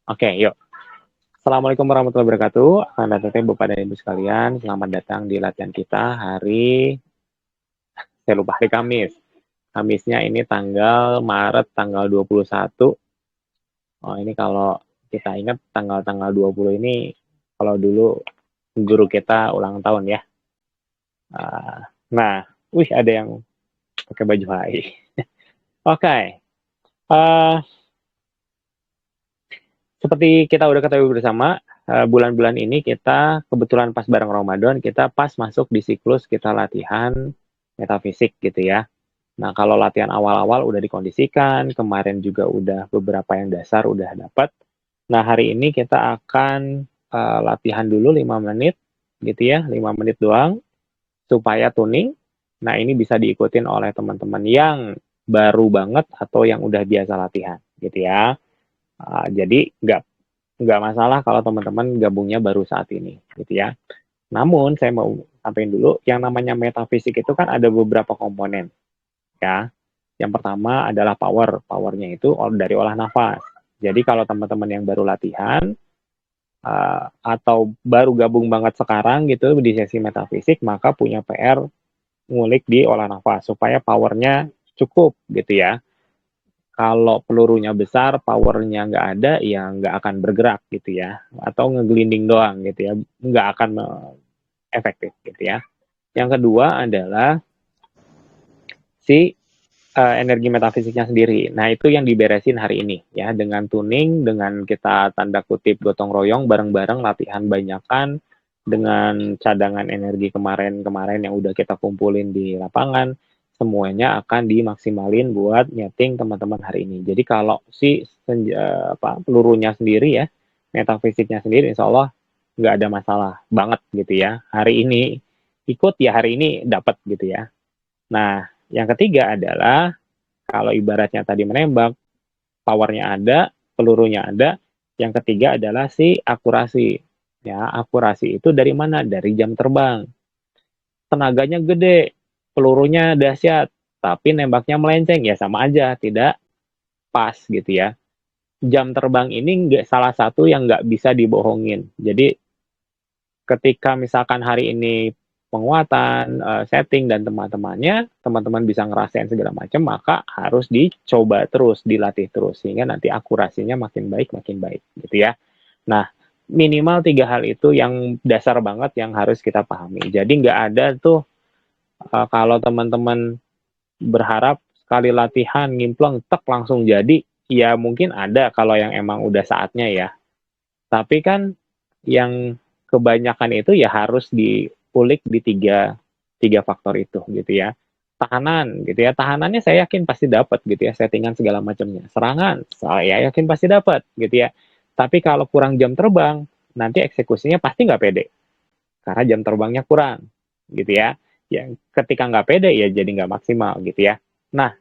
Oke, yuk. Assalamualaikum warahmatullahi wabarakatuh. Akan datang Bapak dan Ibu sekalian. Selamat datang di latihan kita hari, saya lupa hari Kamis. Kamisnya ini tanggal Maret tanggal 21. Oh, ini kalau kita ingat tanggal-tanggal 20 ini, kalau dulu guru kita ulang tahun ya. Nah, wih ada yang pakai baju HI. Oke, seperti kita udah ketahui bersama, bulan-bulan ini kita kebetulan pas bareng Ramadan, kita pas masuk di siklus kita latihan metafisik gitu ya. Nah, kalau latihan awal-awal udah dikondisikan, kemarin juga udah beberapa yang dasar udah dapat. Nah, hari ini kita akan latihan dulu 5 menit gitu ya, 5 menit doang supaya tuning. Nah, ini bisa diikutin oleh teman-teman yang baru banget atau yang udah biasa latihan gitu ya. Jadi nggak masalah kalau teman-teman gabungnya baru saat ini gitu ya. Namun saya mau sampaikan dulu yang namanya metafisik itu kan ada beberapa komponen ya. Yang pertama adalah power. Powernya itu dari olah nafas. Jadi kalau teman-teman yang baru latihan atau baru gabung banget sekarang gitu di sesi metafisik, maka punya PR ngulik di olah nafas supaya powernya cukup gitu ya. Kalau pelurunya besar, powernya nggak ada, ya nggak akan bergerak gitu ya. Atau ngegelinding doang gitu ya, nggak akan efektif gitu ya. Yang kedua adalah si energi metafisiknya sendiri. Nah, itu yang diberesin hari ini ya, dengan tuning, dengan kita tanda kutip gotong royong bareng-bareng latihan banyakan dengan cadangan energi kemarin-kemarin yang udah kita kumpulin di lapangan, semuanya akan dimaksimalin buat nyeting teman-teman hari ini. Jadi kalau si pelurunya sendiri ya, metafisiknya sendiri insya Allah nggak ada masalah banget gitu ya. Hari ini ikut ya hari ini dapat gitu ya. Nah, yang ketiga adalah kalau ibaratnya tadi menembak, powernya ada, pelurunya ada. Yang ketiga adalah si akurasi. Ya, akurasi itu dari mana? Dari jam terbang. Tenaganya gede, pelurunya dahsyat, tapi nembaknya melenceng ya sama aja, tidak pas gitu ya. Jam terbang ini nggak salah satu yang nggak bisa dibohongin. Jadi ketika misalkan hari ini penguatan, setting dan teman-temannya, teman-teman bisa ngerasain segala macam, maka harus dicoba terus, dilatih terus sehingga nanti akurasinya makin baik gitu ya. Nah, minimal 3 hal itu yang dasar banget yang harus kita pahami. Jadi nggak ada tuh kalau teman-teman berharap sekali latihan ngimpleng tek langsung jadi, ya mungkin ada kalau yang emang udah saatnya ya. Tapi kan yang kebanyakan itu ya harus diulik di tiga faktor itu gitu ya. Tahanan gitu ya, tahanannya saya yakin pasti dapat gitu ya, settingan segala macamnya. Serangan, saya yakin pasti dapat gitu ya. Tapi kalau kurang jam terbang, nanti eksekusinya pasti nggak pede. Karena jam terbangnya kurang gitu ya. Yang ketika nggak pede ya jadi nggak maksimal gitu ya. Nah,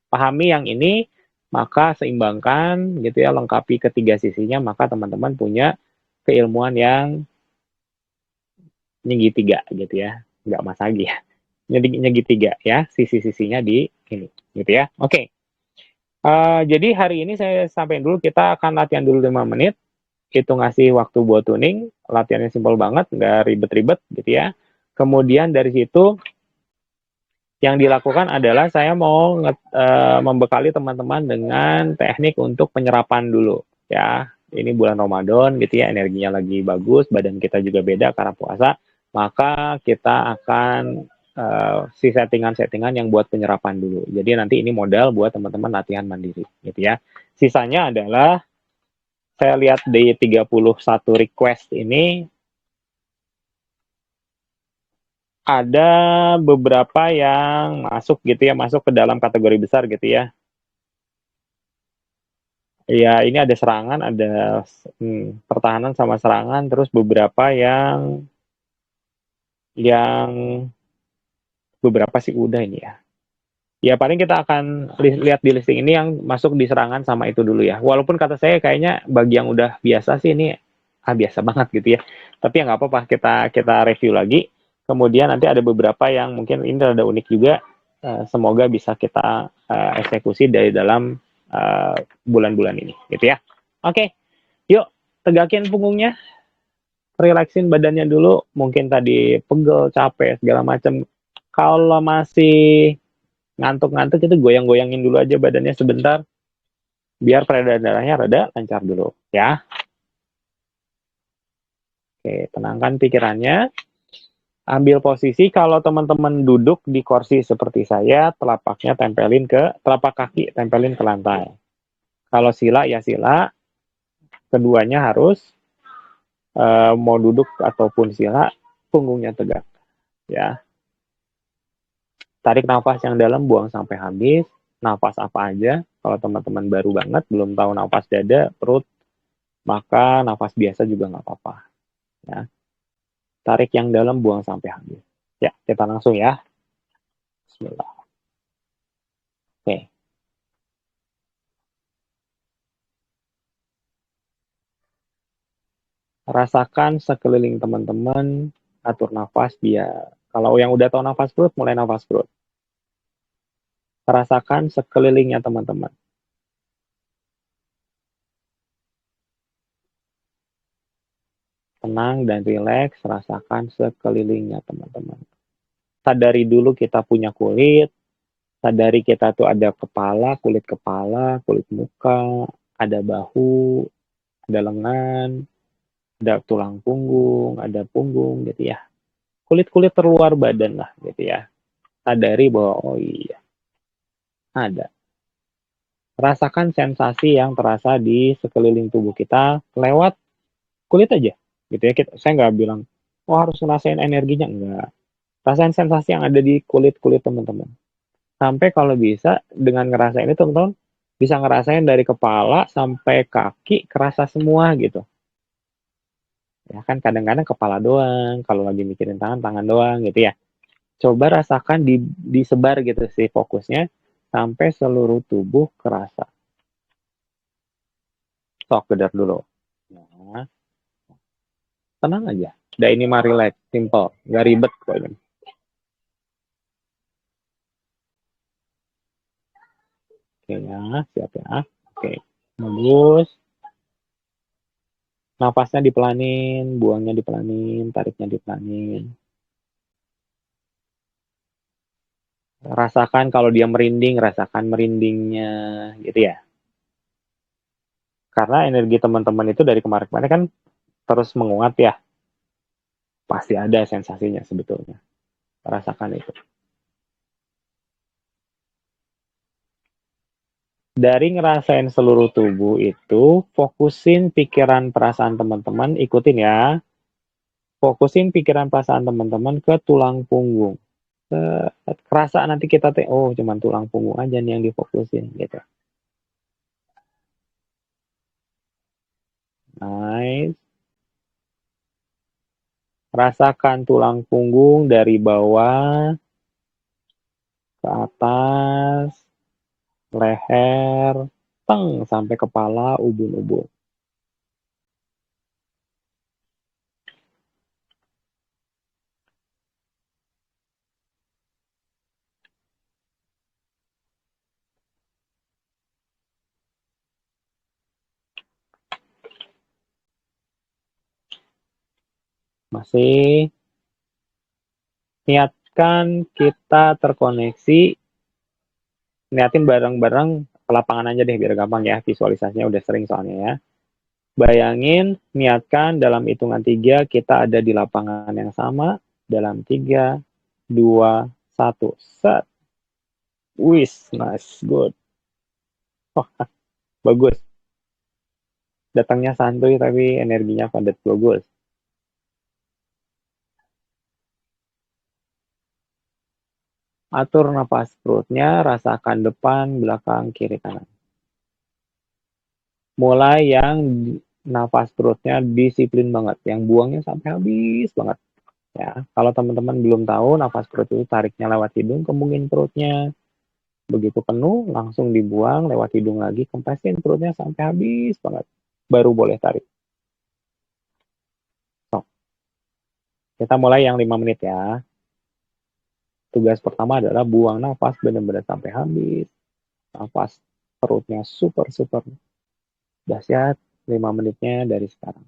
pahami yang ini, maka seimbangkan gitu ya, lengkapi ketiga sisinya, maka teman-teman punya keilmuan yang nyegi tiga gitu ya, nggak mas lagi ya, nyegi tiga ya, sisi-sisinya di ini gitu ya. Oke, jadi hari ini saya sampaikan dulu, kita akan latihan dulu 5 menit, itu ngasih waktu buat tuning, latihannya simpel banget, nggak ribet-ribet gitu ya. Kemudian dari situ yang dilakukan adalah saya mau membekali teman-teman dengan teknik untuk penyerapan dulu ya. Ini bulan Ramadan gitu ya, energinya lagi bagus, badan kita juga beda karena puasa, maka kita akan si settingan-settingan yang buat penyerapan dulu. Jadi nanti ini modal buat teman-teman latihan mandiri gitu ya. Sisanya adalah saya lihat di 31 request ini ada beberapa yang masuk gitu ya, masuk ke dalam kategori besar gitu ya. Ya, ini ada serangan, ada pertahanan sama serangan, terus beberapa yang beberapa sih udah ini ya. Ya paling kita akan lihat di listing ini yang masuk di serangan sama itu dulu ya. Walaupun kata saya kayaknya bagi yang udah biasa sih ini biasa banget gitu ya. Tapi ya nggak apa-apa, kita review lagi. Kemudian nanti ada beberapa yang mungkin ini ada unik juga. Semoga bisa kita eksekusi dari dalam bulan-bulan ini gitu ya. Oke. Yuk, tegakin punggungnya, relaksin badannya dulu. Mungkin tadi pegel, capek, segala macam. Kalau masih ngantuk-ngantuk itu goyang-goyangin dulu aja badannya sebentar, biar peredaran darahnya rada lancar dulu, ya. Oke, tenangkan pikirannya. Ambil posisi kalau teman-teman duduk di kursi seperti saya, telapak kaki tempelin ke lantai. Kalau sila ya sila, keduanya harus mau duduk ataupun sila, punggungnya tegak, ya. Tarik nafas yang dalam, buang sampai habis. Nafas apa aja. Kalau teman-teman baru banget, belum tahu nafas dada, perut, maka nafas biasa juga nggak apa-apa. Ya. Tarik yang dalam, buang sampai habis. Ya, kita langsung ya. Bismillah. Oke. Rasakan sekeliling teman-teman, atur nafas biar. Kalau yang udah tahu nafas perut, mulai nafas perut. Rasakan sekelilingnya teman-teman. Tenang dan rileks, rasakan sekelilingnya teman-teman. Sadari dulu kita punya kulit, sadari kita tuh ada kepala, kulit muka, ada bahu, ada lengan, ada tulang punggung, ada punggung gitu ya. Kulit-kulit terluar badan lah gitu ya. Sadari bahwa oh iya, ada. Rasakan sensasi yang terasa di sekeliling tubuh kita lewat kulit aja gitu ya. Saya nggak bilang, oh harus ngerasain energinya, enggak. Rasain sensasi yang ada di kulit-kulit teman-teman. Sampai kalau bisa dengan ngerasain itu teman-teman bisa ngerasain dari kepala sampai kaki kerasa semua gitu. Ya kan kadang-kadang kepala doang, kalau lagi mikirin tangan, tangan doang gitu ya. Coba rasakan disebar gitu sih fokusnya sampai seluruh tubuh kerasa. Sok gedar dulu. Nah, tenang aja. Udah ini mah relax, simple, nggak ribet kok ini. Oke ya, siap ya. Oke, bagus. Nafasnya dipelanin, buangnya dipelanin, tariknya dipelanin. Rasakan kalau dia merinding, rasakan merindingnya gitu ya. Karena energi teman-teman itu dari kemarin-kemarin kan terus menguat ya. Pasti ada sensasinya sebetulnya. Rasakan itu. Dari ngerasain seluruh tubuh itu, fokusin pikiran perasaan teman-teman, ikutin ya. Fokusin pikiran perasaan teman-teman ke tulang punggung. Kerasa nanti kita oh cuman tulang punggung aja nih yang difokusin gitu. Nice. Rasakan tulang punggung dari bawah ke atas, leher, teng sampai kepala, ubun-ubun. Masih niatkan kita terkoneksi, niatin bareng-bareng ke lapangan aja deh biar gampang ya, visualisasinya udah sering soalnya ya. Bayangin, niatkan dalam hitungan 3 kita ada di lapangan yang sama, dalam 3, 2, 1, set. Wis, nice, good. Oh, bagus. Datangnya santuy tapi energinya padat, bagus. Atur napas perutnya, rasakan depan, belakang, kiri, kanan. Mulai yang nafas perutnya disiplin banget, yang buangnya sampai habis banget. Ya, kalau teman-teman belum tahu, nafas perut itu tariknya lewat hidung, kembungin perutnya. Begitu penuh, langsung dibuang lewat hidung lagi, kempesin perutnya sampai habis banget. Baru boleh tarik. So, kita mulai yang 5 menit ya. Tugas pertama adalah buang nafas benar-benar sampai habis. Nafas perutnya super-super dahsyat. 5 menitnya dari sekarang.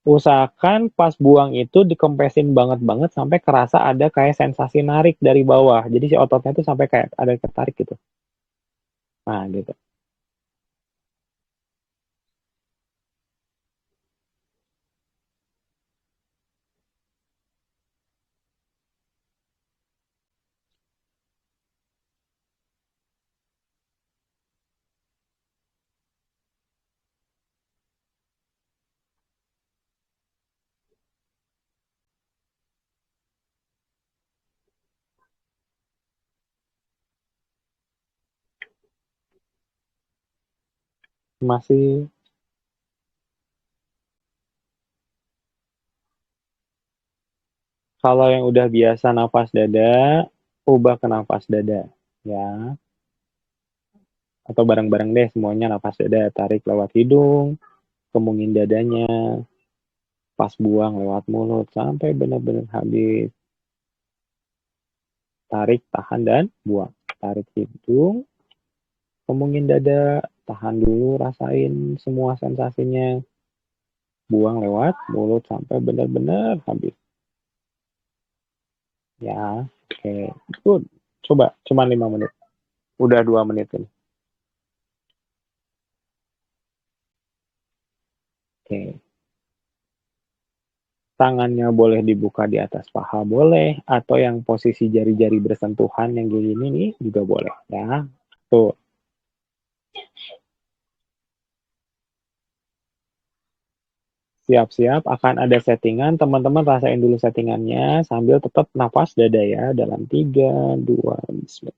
Usahakan pas buang itu dikempesin banget-banget sampai kerasa ada kayak sensasi narik dari bawah. Jadi si ototnya tuh sampai kayak ada ketarik gitu. Nah, gitu. Masih kalau yang udah biasa nafas dada, ubah ke nafas dada. Ya, atau bareng-bareng deh semuanya nafas dada. Tarik lewat hidung, kemungin dadanya, pas buang lewat mulut sampai benar-benar habis. Tarik, tahan, dan buang. Tarik hidung, kemungin dada, tahan dulu, rasain semua sensasinya. Buang lewat mulut sampai benar-benar habis. Ya, oke. Okay. Good. Coba, cuma 5 menit. Udah 2 menit ini. Oke. Okay. Tangannya boleh dibuka di atas paha, boleh. Atau yang posisi jari-jari bersentuhan yang gini nih juga boleh. Ya, tuh. Siap-siap, akan ada settingan. Teman-teman rasain dulu settingannya sambil tetap nafas dada ya. Dalam 3, 2, 1.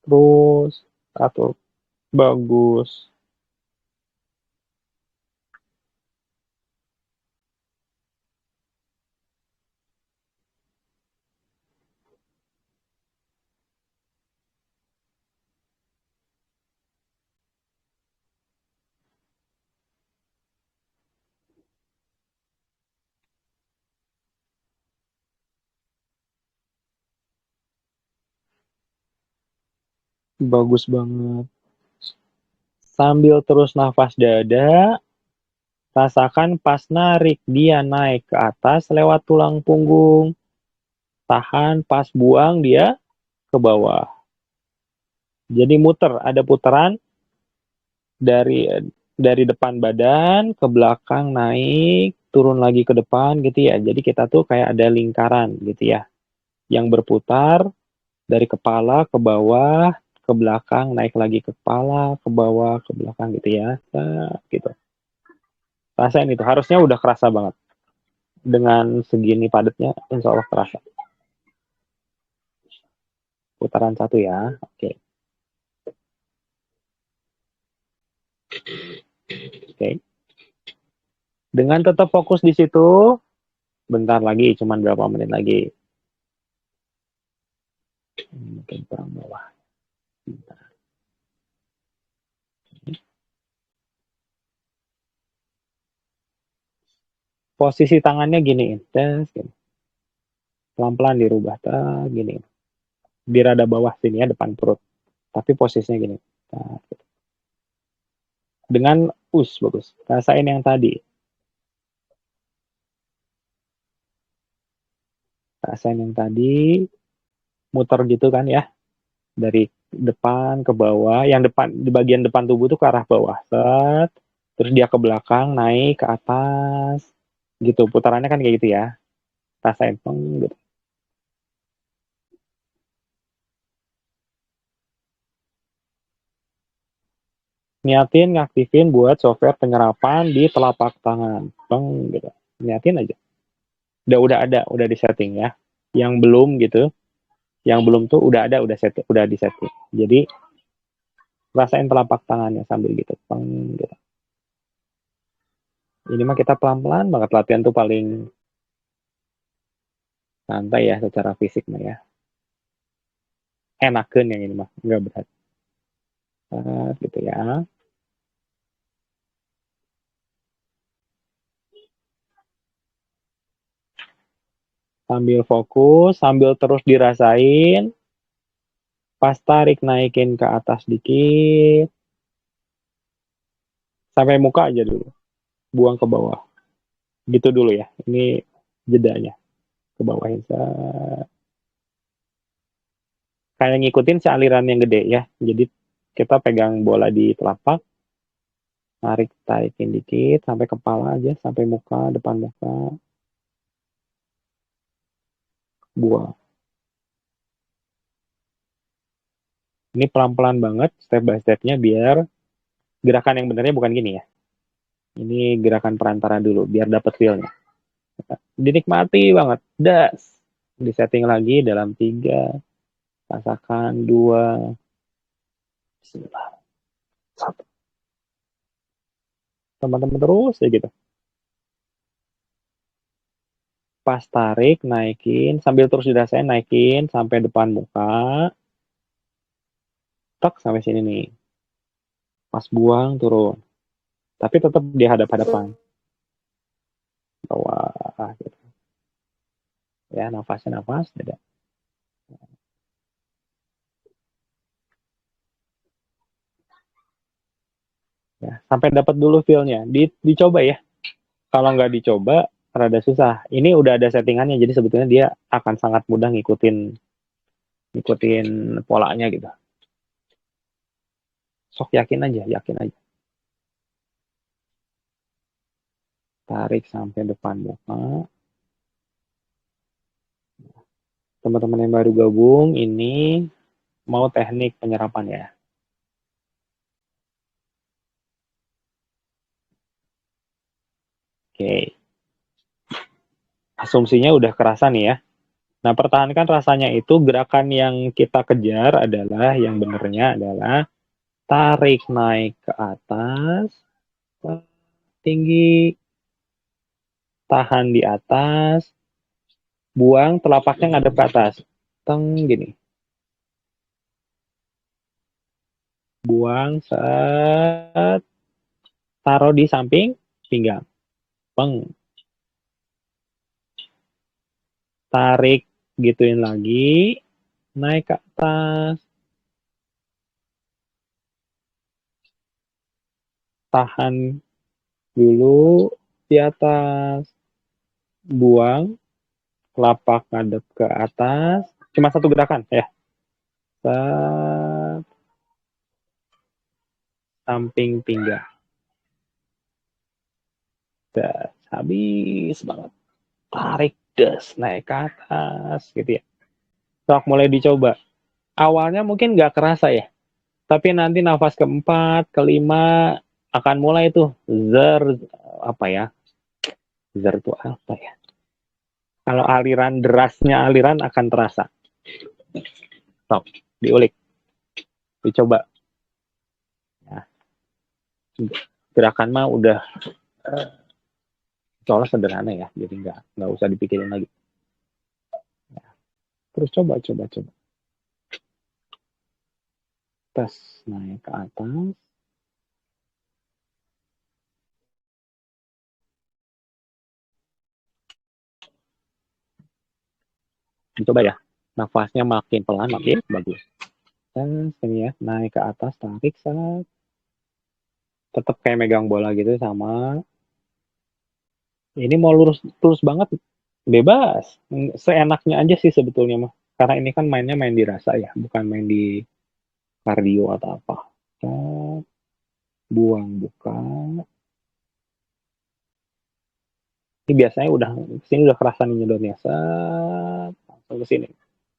Terus, satu. Bagus. Bagus banget. Sambil terus nafas dada, rasakan pas narik dia naik ke atas lewat tulang punggung. Tahan pas buang dia ke bawah. Jadi muter, ada putaran dari depan badan ke belakang naik, turun lagi ke depan gitu ya. Jadi kita tuh kayak ada lingkaran gitu ya, yang berputar dari kepala ke bawah, ke belakang, naik lagi ke kepala, ke bawah, ke belakang gitu ya. Nah, gitu. Rasain itu, harusnya udah kerasa banget. Dengan segini padatnya, insya Allah kerasa. Putaran satu ya, oke. Oke. Dengan tetap fokus di situ, bentar lagi, cuman berapa menit lagi. Mungkin kurang bawah. Bentar. Posisi tangannya giniin, tes, gini. Pelan-pelan dirubah, tes, gini. Biar ada bawah sini ya, depan perut. Tapi posisinya gini. Tes, gitu. Dengan bagus. Rasain yang tadi. Rasain yang tadi, muter gitu kan ya. Dari depan ke bawah. Yang depan, di bagian depan tubuh tuh ke arah bawah. Set. Terus dia ke belakang, naik ke atas. Gitu, putarannya kan kayak gitu ya. Rasain, peng, gitu. Niatin ngaktifin buat software penyerapan di telapak tangan. Peng, gitu. Niatin aja. Udah ada, udah di setting ya. Yang belum gitu, yang belum tuh udah ada, udah di setting. Jadi rasain telapak tangannya sambil gitu. Peng, gitu. Ini mah kita pelan-pelan banget latihan tuh paling santai ya secara fisik mah ya. Enakan yang ini mah, nggak berat. Gitu ya. Sambil fokus, sambil terus dirasain. Pas tarik naikin ke atas dikit. Sampai muka aja dulu. Buang ke bawah. Gitu dulu ya. Ini jedanya. Ke bawahin. Kayak ngikutin si aliran yang gede ya. Jadi kita pegang bola di telapak. Tarikin dikit. Sampai kepala aja. Sampai muka, depan muka. Buang. Ini pelan-pelan banget. Step by stepnya biar gerakan yang benernya bukan gini ya. Ini gerakan perantara dulu. Biar dapet feel-nya. Dinikmati banget. Das. Disetting lagi dalam 3. Rasakan 2. Bismillah. 1. Teman-teman terus ya gitu. Pas tarik, naikin. Sambil terus dirasain, naikin. Sampai depan muka. Tek sampai sini nih. Pas buang, turun. Tapi tetap di hadap-hadapan. Bawah. Gitu. Ya, nafasnya nafas. Dada. Ya, sampai dapat dulu feel-nya. Dicoba ya. Kalau nggak dicoba, rada susah. Ini udah ada settingannya, jadi sebetulnya dia akan sangat mudah ngikutin polanya gitu. Sok yakin aja. Tarik sampai depan muka. Teman-teman yang baru gabung, ini mau teknik penyerapan ya. Oke. Asumsinya udah kerasa nih ya. Nah, pertahankan rasanya itu gerakan yang kita kejar adalah, yang benernya adalah tarik naik ke atas, tinggi, tahan di atas, buang, telapaknya ngadep ke atas. Teng, gini. Buang, set, taruh di samping pinggang. Peng. Tarik, gituin lagi, naik ke atas, tahan dulu di atas, buang, telapak ngadep ke atas, cuma satu gerakan ya. Set, samping pinggang. Das, habis banget. Tarik, des, naik ke atas gitu ya. Sok mulai dicoba. Awalnya mungkin nggak kerasa ya, tapi nanti nafas keempat, kelima akan mulai tuh zer, apa ya? Zer itu apa ya? Kalau aliran derasnya aliran akan terasa. Sok, diulik, dicoba. Ya, gerakan mah udah soalnya sederhana ya, jadi nggak usah dipikirin lagi. Ya, terus coba. Tes naik ke atas. Coba ya, nafasnya makin pelan, makin bagus. Dan sini ya, naik ke atas, tarik, saat tetap kayak megang bola gitu sama. Ini mau lurus banget, bebas. Seenaknya aja sih sebetulnya mah. Karena ini kan mainnya main dirasa ya, bukan main di kardio atau apa. Buang, buka. Ini biasanya udah sini udah kerasa nih nyedotnya. Set, langsung ke sini.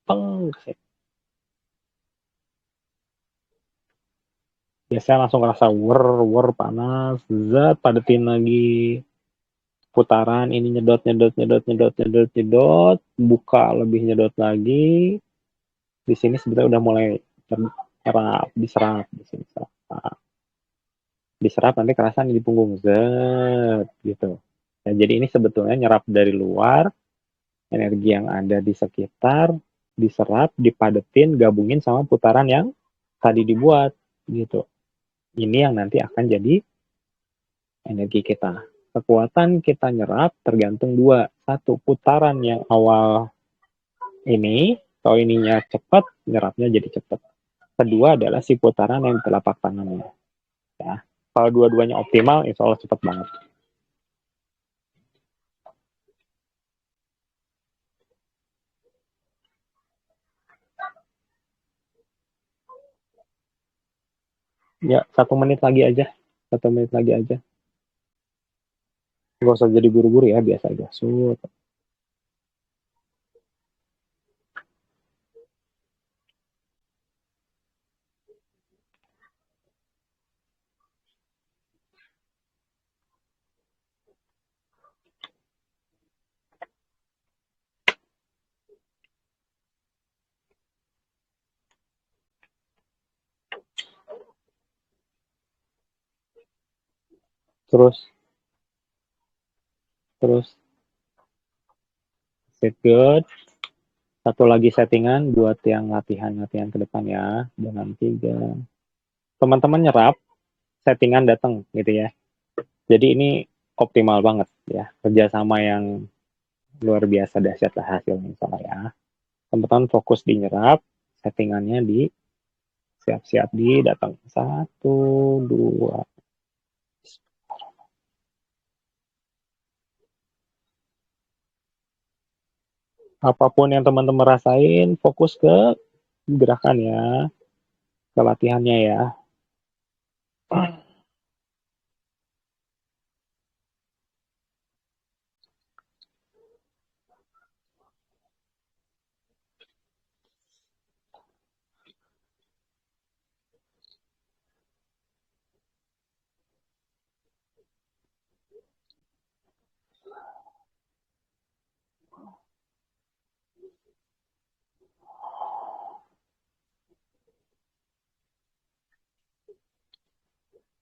Peng, ke sini. Biasanya langsung kerasa wer panas, zat padetin lagi. Putaran ini nyedot, buka lebih nyedot lagi. Di sini sebetulnya udah mulai diserap di sini. Diserap nanti kerasa di punggung zat gitu. Nah, jadi ini sebetulnya nyerap dari luar, energi yang ada di sekitar diserap, dipadetin, gabungin sama putaran yang tadi dibuat gitu. Ini yang nanti akan jadi energi kita. kekuatan kita nyerap tergantung dua. Satu, putaran yang awal ini, kalau ininya cepat, nyerapnya jadi cepat. Kedua adalah si putaran yang telapak tangannya. Ya. Kalau dua-duanya optimal, insya Allah cepat banget. Ya, 1 menit lagi aja. 1 menit lagi aja. Gak usah jadi buru-buru ya, biasa aja. Terus, set good. Satu lagi settingan buat yang latihan-latihan ke depan ya. Dengan 3. Teman-teman nyerap, settingan datang gitu ya. Jadi ini optimal banget ya. Kerjasama yang luar biasa dahsyat lah hasilnya misalnya ya. Teman-teman fokus di nyerap, settingannya di siap-siap di datang. 1, 2. Apapun yang teman-teman rasain, fokus ke gerakan ya, ke latihannya ya.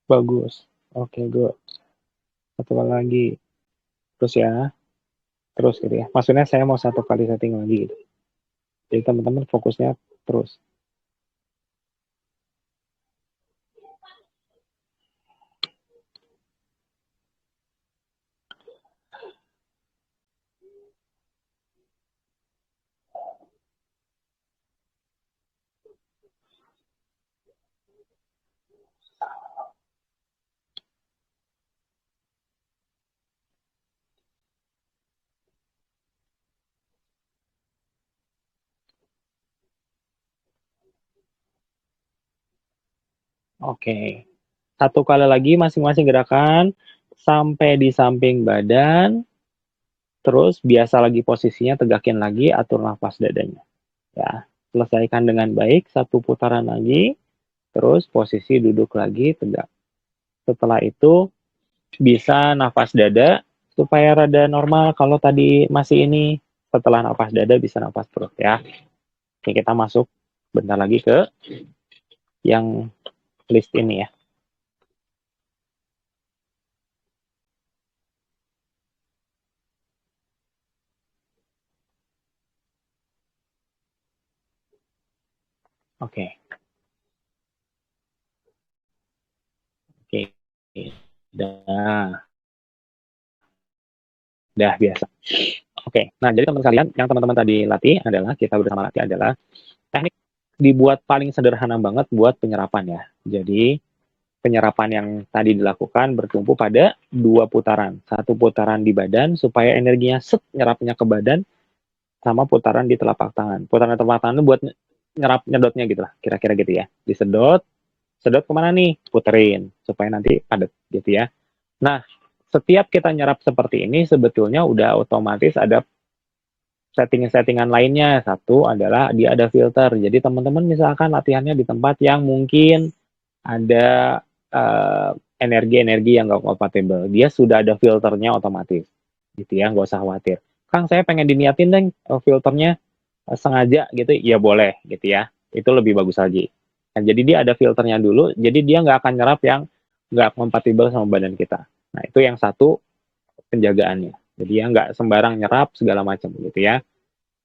Bagus. Oke, good. Satu kali lagi. Terus ya. Terus gitu ya. Maksudnya saya mau 1 kali setting lagi gitu. Jadi teman-teman fokusnya terus. Oke. 1 kali lagi masing-masing gerakan sampai di samping badan. Terus biasa lagi posisinya, tegakin lagi, atur nafas dadanya. Ya, selesaikan dengan baik, 1 putaran lagi. Terus posisi duduk lagi tegak. Setelah itu bisa nafas dada supaya rada normal. Kalau tadi masih ini, setelah nafas dada bisa nafas perut ya. Oke, kita masuk bentar lagi ke yang list ini ya. Oke. Oke. Dah biasa. Oke. Nah, jadi teman kalian, yang teman-teman tadi latih adalah, kita bersama latih adalah teknik dibuat paling sederhana banget buat penyerapan ya. Jadi, penyerapan yang tadi dilakukan bertumpu pada 2 putaran. 1 putaran di badan supaya energinya set nyerapnya ke badan, sama putaran di telapak tangan. Putaran telapak tangan itu buat nyerap nyedotnya gitu lah, kira-kira gitu ya. Disedot, sedot kemana nih? Puterin supaya nanti padat gitu ya. Nah, setiap kita nyerap seperti ini sebetulnya udah otomatis ada settingan lainnya. Satu adalah dia ada filter. Jadi teman-teman misalkan latihannya di tempat yang mungkin ada energi-energi yang nggak kompatibel, dia sudah ada filternya otomatis, gitu ya, nggak usah khawatir. Kang, saya pengen diniatin deh filternya sengaja gitu, ya boleh gitu ya, itu lebih bagus lagi. Nah, jadi dia ada filternya dulu, jadi dia nggak akan nyerap yang nggak kompatibel sama badan kita. Nah, itu yang satu penjagaannya. Jadi ya nggak sembarang nyerap segala macam gitu ya.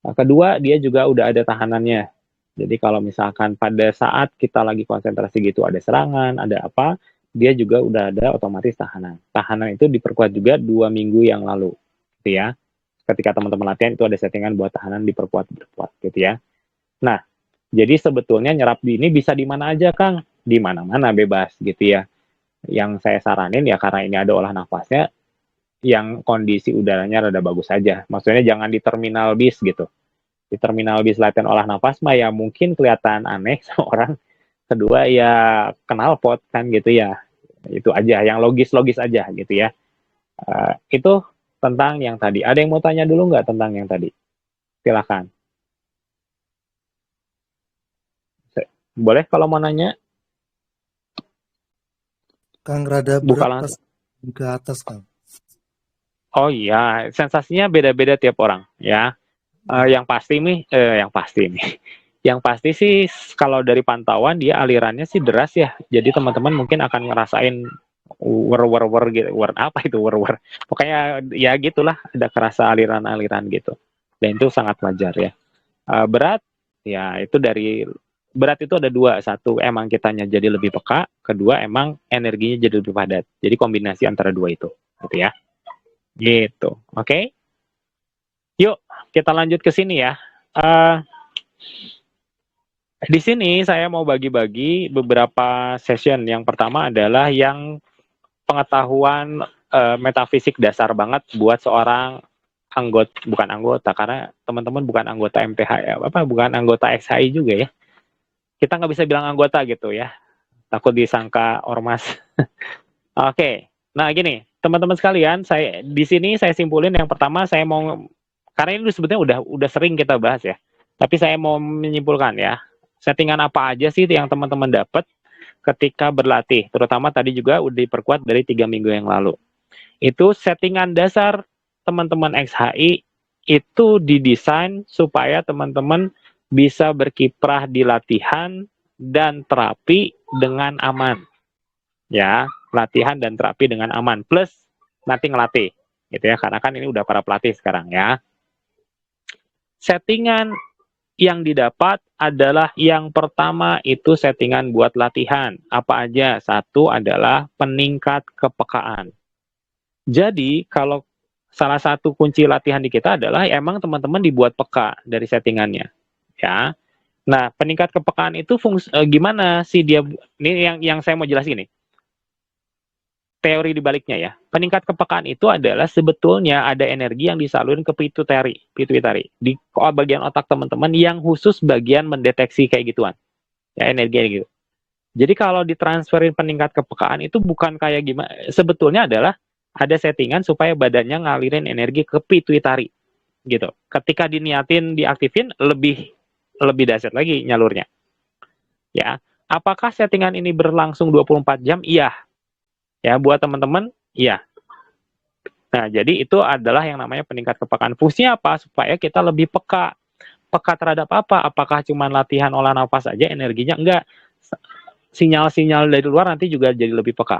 Nah, kedua, dia juga udah ada tahanannya. Jadi kalau misalkan pada saat kita lagi konsentrasi gitu ada serangan, ada apa, dia juga udah ada otomatis tahanan. Tahanan itu diperkuat juga 2 minggu yang lalu, gitu ya. Ketika teman-teman latihan itu ada settingan buat tahanan diperkuat gitu ya. Nah, jadi sebetulnya nyerap ini bisa di mana aja, Kang? Di mana-mana bebas gitu ya. Yang saya saranin ya karena ini ada olah nafasnya, yang kondisi udaranya rada bagus aja. Maksudnya jangan di terminal bis gitu. Di terminal bis latihan olah nafas mah ya mungkin kelihatan aneh sama orang. Kedua ya knalpot kan gitu ya. Itu aja, yang logis-logis aja gitu ya. Itu tentang yang tadi. Ada yang mau tanya dulu nggak tentang yang tadi? Silakan. Boleh kalau mau nanya, Kang, rada buka berat pas langsung. ke atas, Kang. Oh iya, sensasinya beda-beda tiap orang ya. Iya. Yang pasti nih, yang pasti sih kalau dari pantauan dia alirannya sih deras ya. Jadi teman-teman mungkin akan ngerasain wer gitu, apa itu wer. Pokoknya ya gitulah, ada kerasa aliran-aliran gitu. Dan itu sangat wajar ya. Berat, ya itu dari berat itu ada dua. Satu emang kitanya jadi lebih peka, kedua emang energinya jadi lebih padat. Jadi kombinasi antara dua itu, gitu ya. Gitu, oke? Yuk, kita lanjut ke sini ya. Uh, di sini saya mau bagi-bagi beberapa session. Yang pertama adalah yang pengetahuan metafisik dasar banget buat seorang bukan anggota, karena teman-teman bukan anggota MTH ya, bukan anggota XHI juga ya. Kita nggak bisa bilang anggota gitu ya, takut disangka ormas. Oke, nah gini, teman-teman sekalian, saya di sini saya simpulin yang pertama saya mau, karena ini sebetulnya udah sering kita bahas ya, tapi saya mau menyimpulkan ya, settingan apa aja sih yang teman-teman dapat ketika berlatih, terutama tadi juga udah diperkuat dari 3 minggu yang lalu. Itu settingan dasar teman-teman XHI itu didesain supaya teman-teman bisa berkiprah di latihan dan terapi dengan aman. Ya, latihan dan terapi dengan aman. Plus nanti ngelatih, gitu ya. Karena kan ini udah para pelatih sekarang ya. Settingan yang didapat adalah yang pertama itu settingan buat latihan. Apa aja? Satu adalah peningkat kepekaan. Jadi kalau salah satu kunci latihan di kita adalah emang teman-teman dibuat peka dari settingannya, ya. Nah, peningkat kepekaan itu gimana sih dia? Ini yang saya mau jelasin nih. Teori dibaliknya ya. Peningkat kepekaan itu adalah sebetulnya ada energi yang disalurin ke pituitari di bagian otak teman-teman yang khusus bagian mendeteksi kayak gituan. Ya, energi gitu. Jadi kalau ditransferin peningkat kepekaan itu bukan kayak gimana, sebetulnya adalah ada settingan supaya badannya ngalirin energi ke pituitari gitu. Ketika diniatin diaktifin lebih dahsyat lagi nyalurnya. Ya. Apakah settingan ini berlangsung 24 jam? Iya. Ya, buat teman-teman, iya. Nah, jadi itu adalah yang namanya peningkat kepekaan. Fungsinya apa? Supaya kita lebih peka. Peka terhadap apa? Apakah cuma latihan olah nafas aja energinya? Enggak. Sinyal-sinyal dari luar nanti juga jadi lebih peka.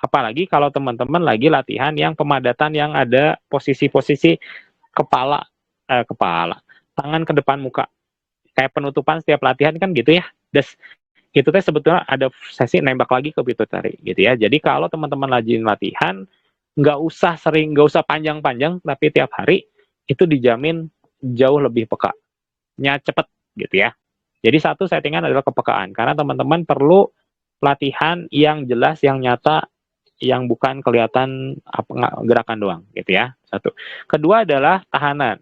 Apalagi kalau teman-teman lagi latihan yang pemadatan yang ada posisi-posisi kepala, tangan ke depan muka. Kayak penutupan setiap latihan kan gitu ya. Itu teh sebetulnya ada sesi nembak lagi ke pituitari gitu ya. Jadi kalau teman-teman lagi latihan, nggak usah panjang-panjang, tapi tiap hari itu dijamin jauh lebih peka. Nya cepet gitu ya. Jadi satu settingan adalah kepekaan, karena teman-teman perlu latihan yang jelas, yang nyata, yang bukan kelihatan gerakan doang gitu ya. Satu. Kedua adalah tahanan.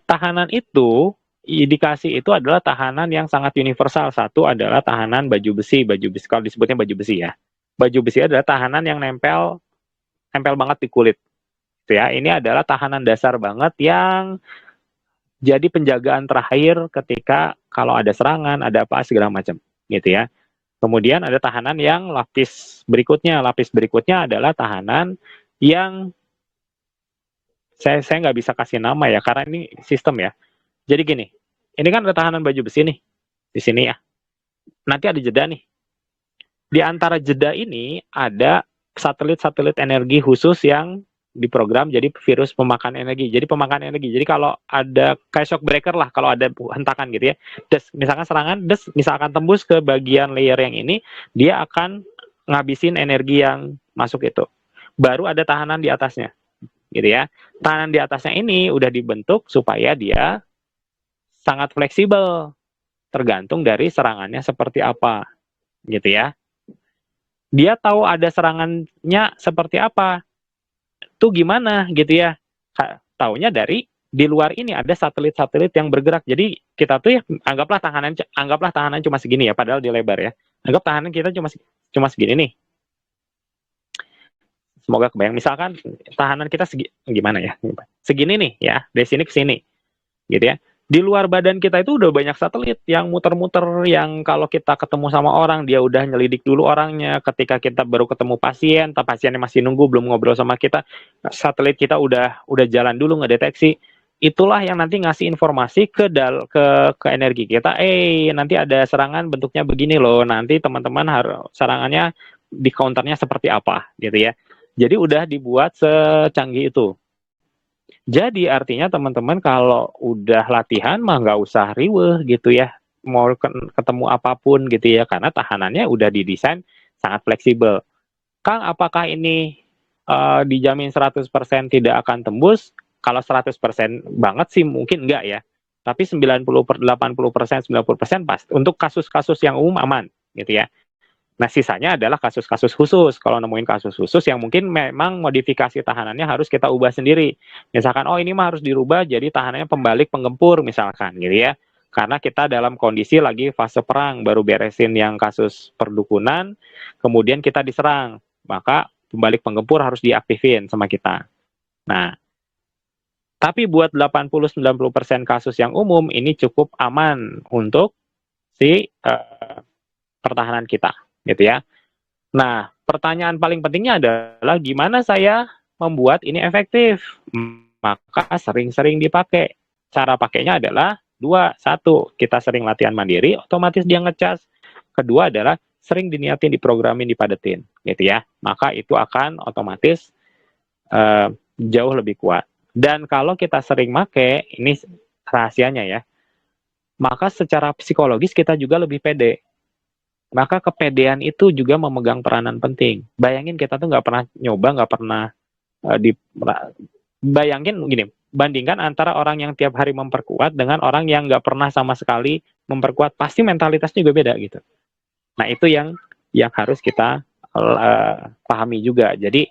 Tahanan itu indikasi itu adalah tahanan yang sangat universal. Satu adalah tahanan baju besi kalau disebutnya baju besi ya. Baju besi adalah tahanan yang nempel banget di kulit. Gitu ya. Ini adalah tahanan dasar banget yang jadi penjagaan terakhir ketika kalau ada serangan, ada apa segala macam, gitu ya. Kemudian ada tahanan yang lapis berikutnya. Lapis berikutnya adalah tahanan yang saya nggak bisa kasih nama ya, karena ini sistem ya. Jadi gini, ini kan ada tahanan baju besi nih, di sini ya. Nanti ada jeda nih. Di antara jeda ini ada satelit-satelit energi khusus yang diprogram jadi virus pemakan energi. Jadi pemakan energi. Jadi kalau ada kayak shock breaker lah, kalau ada hentakan gitu ya. Misalkan serangan, misalkan tembus ke bagian layer yang ini, dia akan ngabisin energi yang masuk itu. Baru ada tahanan di atasnya, gitu ya. Tahanan di atasnya ini udah dibentuk supaya dia sangat fleksibel, tergantung dari serangannya seperti apa, gitu ya. Dia tahu ada serangannya seperti apa, tuh gimana gitu ya. Taunya dari di luar ini ada satelit-satelit yang bergerak. Jadi kita tuh ya anggaplah tahanan cuma segini ya, padahal di lebar ya. Anggap tahanan kita cuma segini nih. Semoga kebayang. Misalkan tahanan kita gimana ya? Segini nih ya, dari sini ke sini. Gitu ya. Di luar badan kita itu udah banyak satelit yang muter-muter, yang kalau kita ketemu sama orang, dia udah nyelidik dulu orangnya. Ketika kita baru ketemu pasien, pasiennya masih nunggu, belum ngobrol sama kita, satelit kita udah jalan dulu ngedeteksi. Itulah yang nanti ngasih informasi ke energi kita. Nanti ada serangan bentuknya begini loh. Nanti teman-teman harus serangannya di counternya seperti apa, gitu ya. Jadi udah dibuat secanggih itu. Jadi artinya teman-teman kalau udah latihan mah nggak usah riweh gitu ya, mau ketemu apapun gitu ya, karena tahanannya udah didesain sangat fleksibel. Kang, apakah ini dijamin 100% tidak akan tembus? Kalau 100% banget sih mungkin enggak ya. Tapi 80%, 90% pasti. Untuk kasus-kasus yang umum aman gitu ya. Nah, sisanya adalah kasus-kasus khusus. Kalau nemuin kasus khusus yang mungkin memang modifikasi tahanannya harus kita ubah sendiri. Misalkan, ini mah harus dirubah jadi tahanannya pembalik penggempur misalkan gitu ya. Karena kita dalam kondisi lagi fase perang, baru beresin yang kasus perdukunan, kemudian kita diserang. Maka pembalik penggempur harus diaktifin sama kita. Nah, tapi buat 80-90% kasus yang umum, ini cukup aman untuk si pertahanan kita. Gitu ya. Nah, pertanyaan paling pentingnya adalah gimana saya membuat ini efektif? Maka sering-sering dipakai. Cara pakainya adalah dua. Satu, kita sering latihan mandiri, otomatis dia ngecas. Kedua adalah sering diniatin, diprogramin, dipadetin, gitu ya. Maka itu akan otomatis jauh lebih kuat. Dan kalau kita sering make, ini rahasianya ya, maka secara psikologis kita juga lebih pede. Maka kepedean itu juga memegang peranan penting. Bayangin kita tuh nggak pernah nyoba, nggak pernah bayangin gini, bandingkan antara orang yang tiap hari memperkuat dengan orang yang nggak pernah sama sekali memperkuat, pasti mentalitasnya juga beda gitu. Nah itu yang harus kita pahami juga. Jadi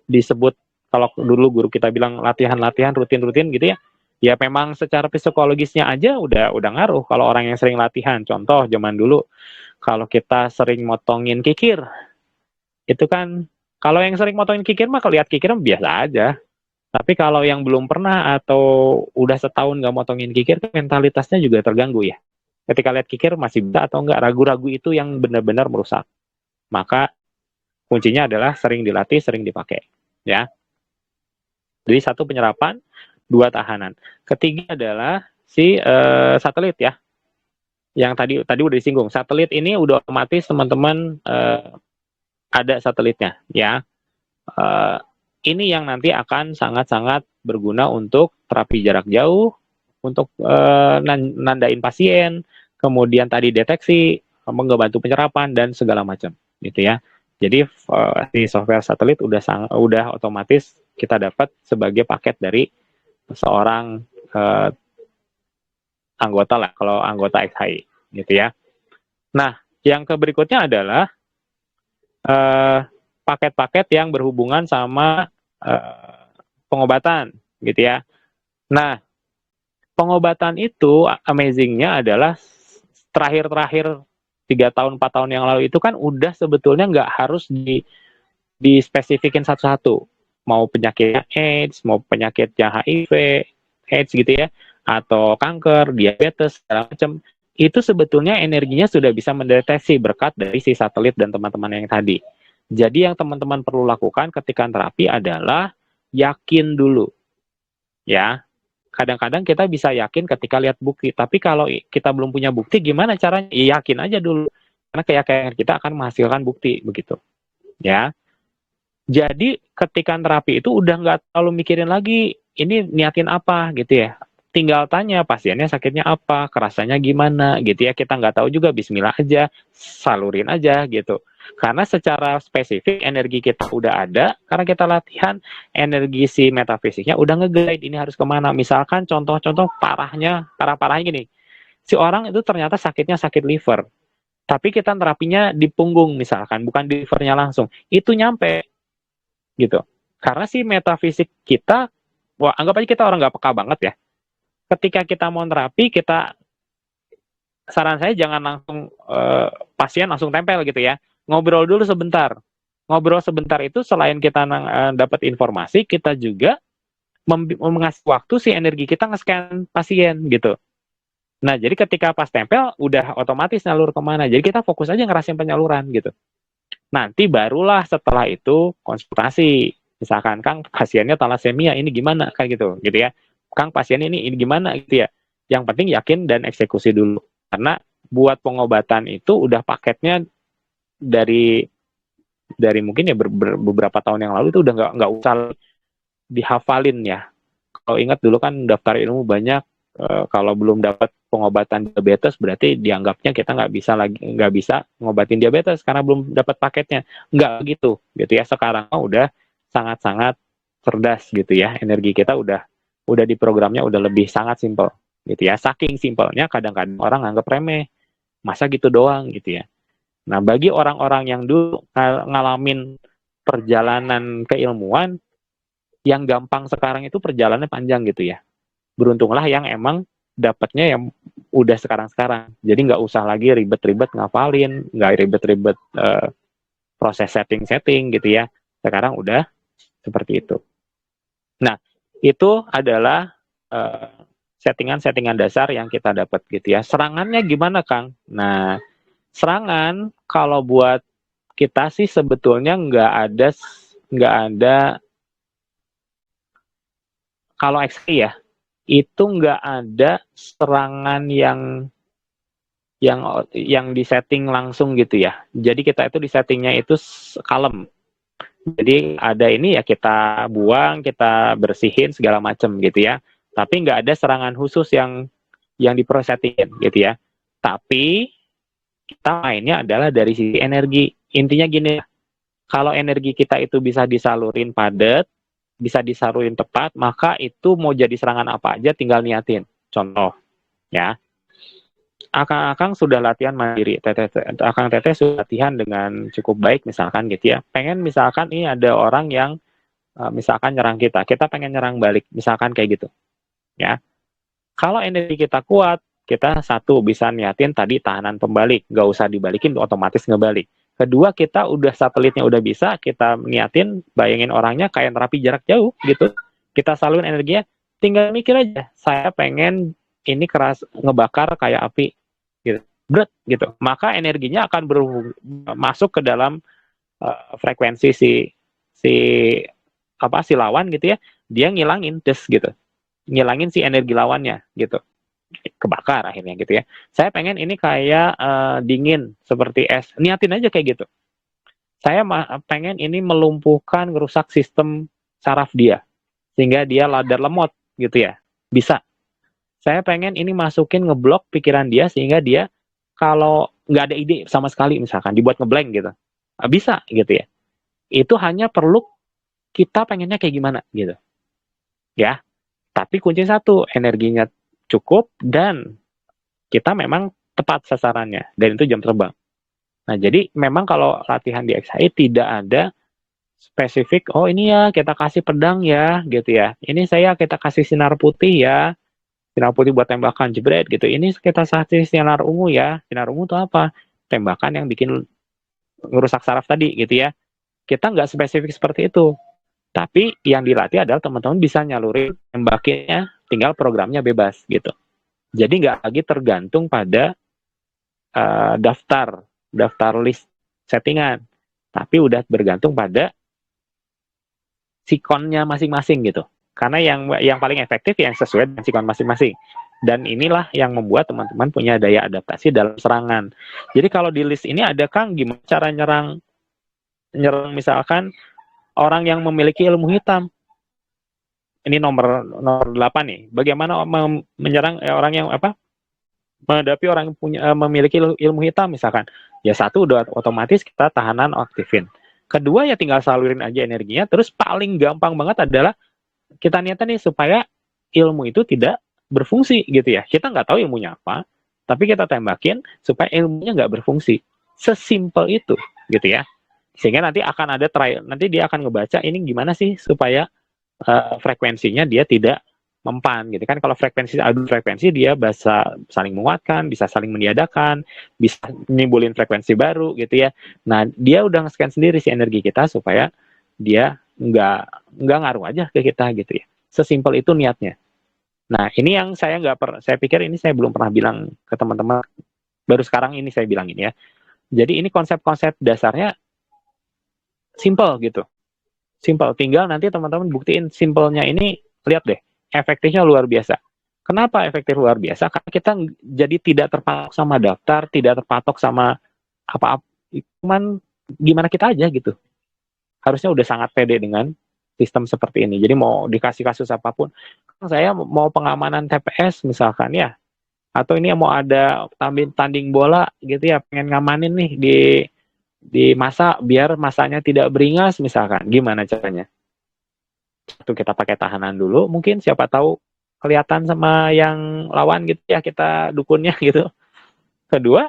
disebut, kalau dulu guru kita bilang latihan rutin-rutin gitu ya, ya memang secara psikologisnya aja udah ngaruh kalau orang yang sering latihan. Contoh zaman dulu kalau kita sering motongin kikir, itu kan kalau yang sering motongin kikir mah kalau lihat kikir biasa aja. Tapi kalau yang belum pernah atau udah setahun nggak motongin kikir, mentalitasnya juga terganggu ya. Ketika lihat kikir masih bisa atau enggak, ragu-ragu itu yang benar-benar merusak. Maka kuncinya adalah sering dilatih, sering dipakai, ya. Jadi satu penyerapan, dua tahanan. Ketiga adalah si satelit ya. Yang tadi udah disinggung, satelit ini udah otomatis teman-teman ada satelitnya ya. Ini yang nanti akan sangat-sangat berguna untuk terapi jarak jauh, untuk nandain pasien, kemudian tadi deteksi, membantu penyerapan dan segala macam gitu ya. Jadi di software satelit udah otomatis kita dapat sebagai paket dari seorang anggota lah, kalau anggota XHI gitu ya. Nah, yang berikutnya adalah paket-paket yang berhubungan sama pengobatan gitu ya. Nah, pengobatan itu amazingnya adalah terakhir 3 tahun 4 tahun yang lalu itu kan udah sebetulnya nggak harus dispesifikin satu-satu. Mau penyakit AIDS, mau penyakitnya HIV, AIDS gitu ya, atau kanker, diabetes, segala macam, itu sebetulnya energinya sudah bisa mendeteksi berkat dari si satelit dan teman-teman yang tadi. Jadi yang teman-teman perlu lakukan ketika terapi adalah yakin dulu. Ya, kadang-kadang kita bisa yakin ketika lihat bukti, tapi kalau kita belum punya bukti, gimana caranya? Ya, yakin aja dulu. Karena keyakinan kita akan menghasilkan bukti, begitu. Ya. Jadi ketika terapi itu udah nggak terlalu mikirin lagi, ini niatin apa gitu ya. Tinggal tanya pasiennya sakitnya apa, kerasanya gimana gitu ya. Kita nggak tahu juga, bismillah aja, salurin aja gitu. Karena secara spesifik energi kita udah ada, karena kita latihan, energi si metafisiknya udah nge-guide ini harus kemana. Misalkan contoh-contoh parah-parahnya gini, si orang itu ternyata sakitnya sakit liver, tapi kita terapinya di punggung misalkan, bukan di livernya langsung, itu nyampe gitu. Karena si metafisik kita, wah anggap aja kita orang nggak peka banget ya. Ketika kita mau terapi, saran saya jangan langsung pasien langsung tempel gitu ya. Ngobrol dulu sebentar. Ngobrol sebentar itu selain kita dapat informasi, kita juga mengasih waktu si energi kita nge-scan pasien gitu. Nah, jadi ketika pas tempel, udah otomatis nyalur kemana. Jadi kita fokus aja ngerasain penyaluran gitu. Nanti barulah setelah itu konsultasi. Misalkan, Kang, pasiennya talasemia, ini gimana? Kayak gitu ya. Kang, pasien ini gimana gitu ya. Yang penting yakin dan eksekusi dulu. Karena buat pengobatan itu udah paketnya dari mungkin ya beberapa tahun yang lalu itu udah nggak usah dihafalin ya. Kalau ingat dulu kan daftar ilmu banyak, kalau belum dapat pengobatan diabetes berarti dianggapnya kita nggak bisa ngobatin diabetes karena belum dapat paketnya. Nggak gitu ya. Sekarang udah sangat-sangat cerdas gitu ya. Energi kita udah di programnya udah lebih sangat simpel gitu ya. Saking simpelnya kadang-kadang orang anggap remeh. Masa gitu doang gitu ya. Nah, bagi orang-orang yang dulu ngalamin perjalanan keilmuan, yang gampang sekarang itu perjalanannya panjang gitu ya. Beruntunglah yang emang dapatnya yang udah sekarang-sekarang. Jadi nggak usah lagi ribet-ribet ngafalin, nggak ribet-ribet proses setting-setting gitu ya. Sekarang udah seperti itu. Nah, itu adalah settingan-settingan dasar yang kita dapat gitu ya. Serangannya gimana, Kang? Nah, serangan kalau buat kita sih sebetulnya nggak ada kalau XP ya, itu nggak ada serangan yang disetting langsung gitu ya. Jadi kita itu disettingnya itu kalem. Jadi ada ini ya kita buang, kita bersihin segala macam gitu ya. Tapi nggak ada serangan khusus yang diprosetin gitu ya. Tapi kita mainnya adalah dari sisi energi. Intinya gini, kalau energi kita itu bisa disalurin padat, bisa disalurin tepat, maka itu mau jadi serangan apa aja tinggal niatin. Contoh, ya. Akang sudah latihan mandiri, Akang Teteh sudah latihan dengan cukup baik misalkan gitu ya. Pengen misalkan ini ada orang yang misalkan nyerang kita pengen nyerang balik, misalkan kayak gitu. Ya. Kalau energi kita kuat, kita satu bisa niatin tadi tahanan pembalik, nggak usah dibalikin otomatis ngebalik. Kedua, kita udah satelitnya udah bisa, kita niatin bayangin orangnya kayak terapi jarak jauh gitu. Kita salurin energinya, tinggal mikir aja, saya pengen ini keras ngebakar kayak api gitu. Berat gitu. Maka energinya akan masuk ke dalam frekuensi si lawan gitu ya. Dia ngilangin gitu. Ngilangin si energi lawannya gitu. Kebakar akhirnya gitu ya. Saya pengen ini kayak dingin seperti es. Niatin aja kayak gitu. Saya pengen ini melumpuhkan, ngerusak sistem saraf dia sehingga dia ladar lemot gitu ya. Bisa. Saya pengen ini masukin ngeblok pikiran dia sehingga dia kalau nggak ada ide sama sekali misalkan dibuat ngeblank gitu. Bisa gitu ya. Itu hanya perlu kita pengennya kayak gimana gitu. Ya. Tapi kunci satu, energinya cukup dan kita memang tepat sasarannya dan itu jam terbang. Nah, jadi memang kalau latihan di XHI tidak ada spesifik, oh ini ya kita kasih pedang ya gitu ya. Ini kita kasih sinar putih ya. Sinar putih buat tembakan jebret gitu. Ini kita kasih sinar ungu ya. Sinar ungu itu apa? Tembakan yang bikin ngerusak saraf tadi gitu ya. Kita nggak spesifik seperti itu. Tapi yang dilatih adalah teman-teman bisa nyalurin tembakinnya, tinggal programnya bebas gitu. Jadi nggak lagi tergantung pada daftar list settingan, tapi udah bergantung pada sikonnya masing-masing gitu. Karena yang paling efektif yang sesuai dengan sikon masing-masing. Dan inilah yang membuat teman-teman punya daya adaptasi dalam serangan. Jadi kalau di list ini ada Kang gimana cara nyerang misalkan orang yang memiliki ilmu hitam. Ini nomor 8 nih. Bagaimana menyerang orang yang menghadapi orang yang memiliki ilmu hitam misalkan. Ya satu udah otomatis kita tahanan aktifin. Kedua ya tinggal salurin aja energinya. Terus paling gampang banget adalah kita niatan nih supaya ilmu itu tidak berfungsi gitu ya. Kita nggak tahu ilmunya apa, tapi kita tembakin supaya ilmunya nggak berfungsi. Sesimpel itu gitu ya. Sehingga nanti akan ada trial, nanti dia akan ngebaca ini gimana sih supaya frekuensinya dia tidak mempan gitu kan. Kalau frekuensi adu frekuensi dia bisa saling menguatkan, bisa saling meniadakan, bisa nimbulin frekuensi baru gitu ya. Nah dia udah nge-scan sendiri si energi kita supaya dia nggak ngaruh aja ke kita gitu ya. Sesimpel itu niatnya. Nah ini yang saya pikir ini saya belum pernah bilang ke teman-teman, baru sekarang ini saya bilang ini ya. Jadi ini konsep-konsep dasarnya simple gitu. Simple, tinggal nanti teman-teman buktiin simpelnya ini, lihat deh, efektifnya luar biasa. Kenapa efektif luar biasa? Karena kita jadi tidak terpatok sama daftar, tidak terpatok sama apa-apa, cuman gimana kita aja gitu. Harusnya udah sangat pede dengan sistem seperti ini. Jadi mau dikasih kasus apapun, saya mau pengamanan TPS misalkan ya, atau ini mau ada tanding bola gitu ya, pengen ngamanin nih di masa biar masanya tidak beringas misalkan, gimana caranya? Satu kita pakai tahanan dulu, mungkin siapa tahu kelihatan sama yang lawan gitu ya, kita dukunnya gitu. Kedua,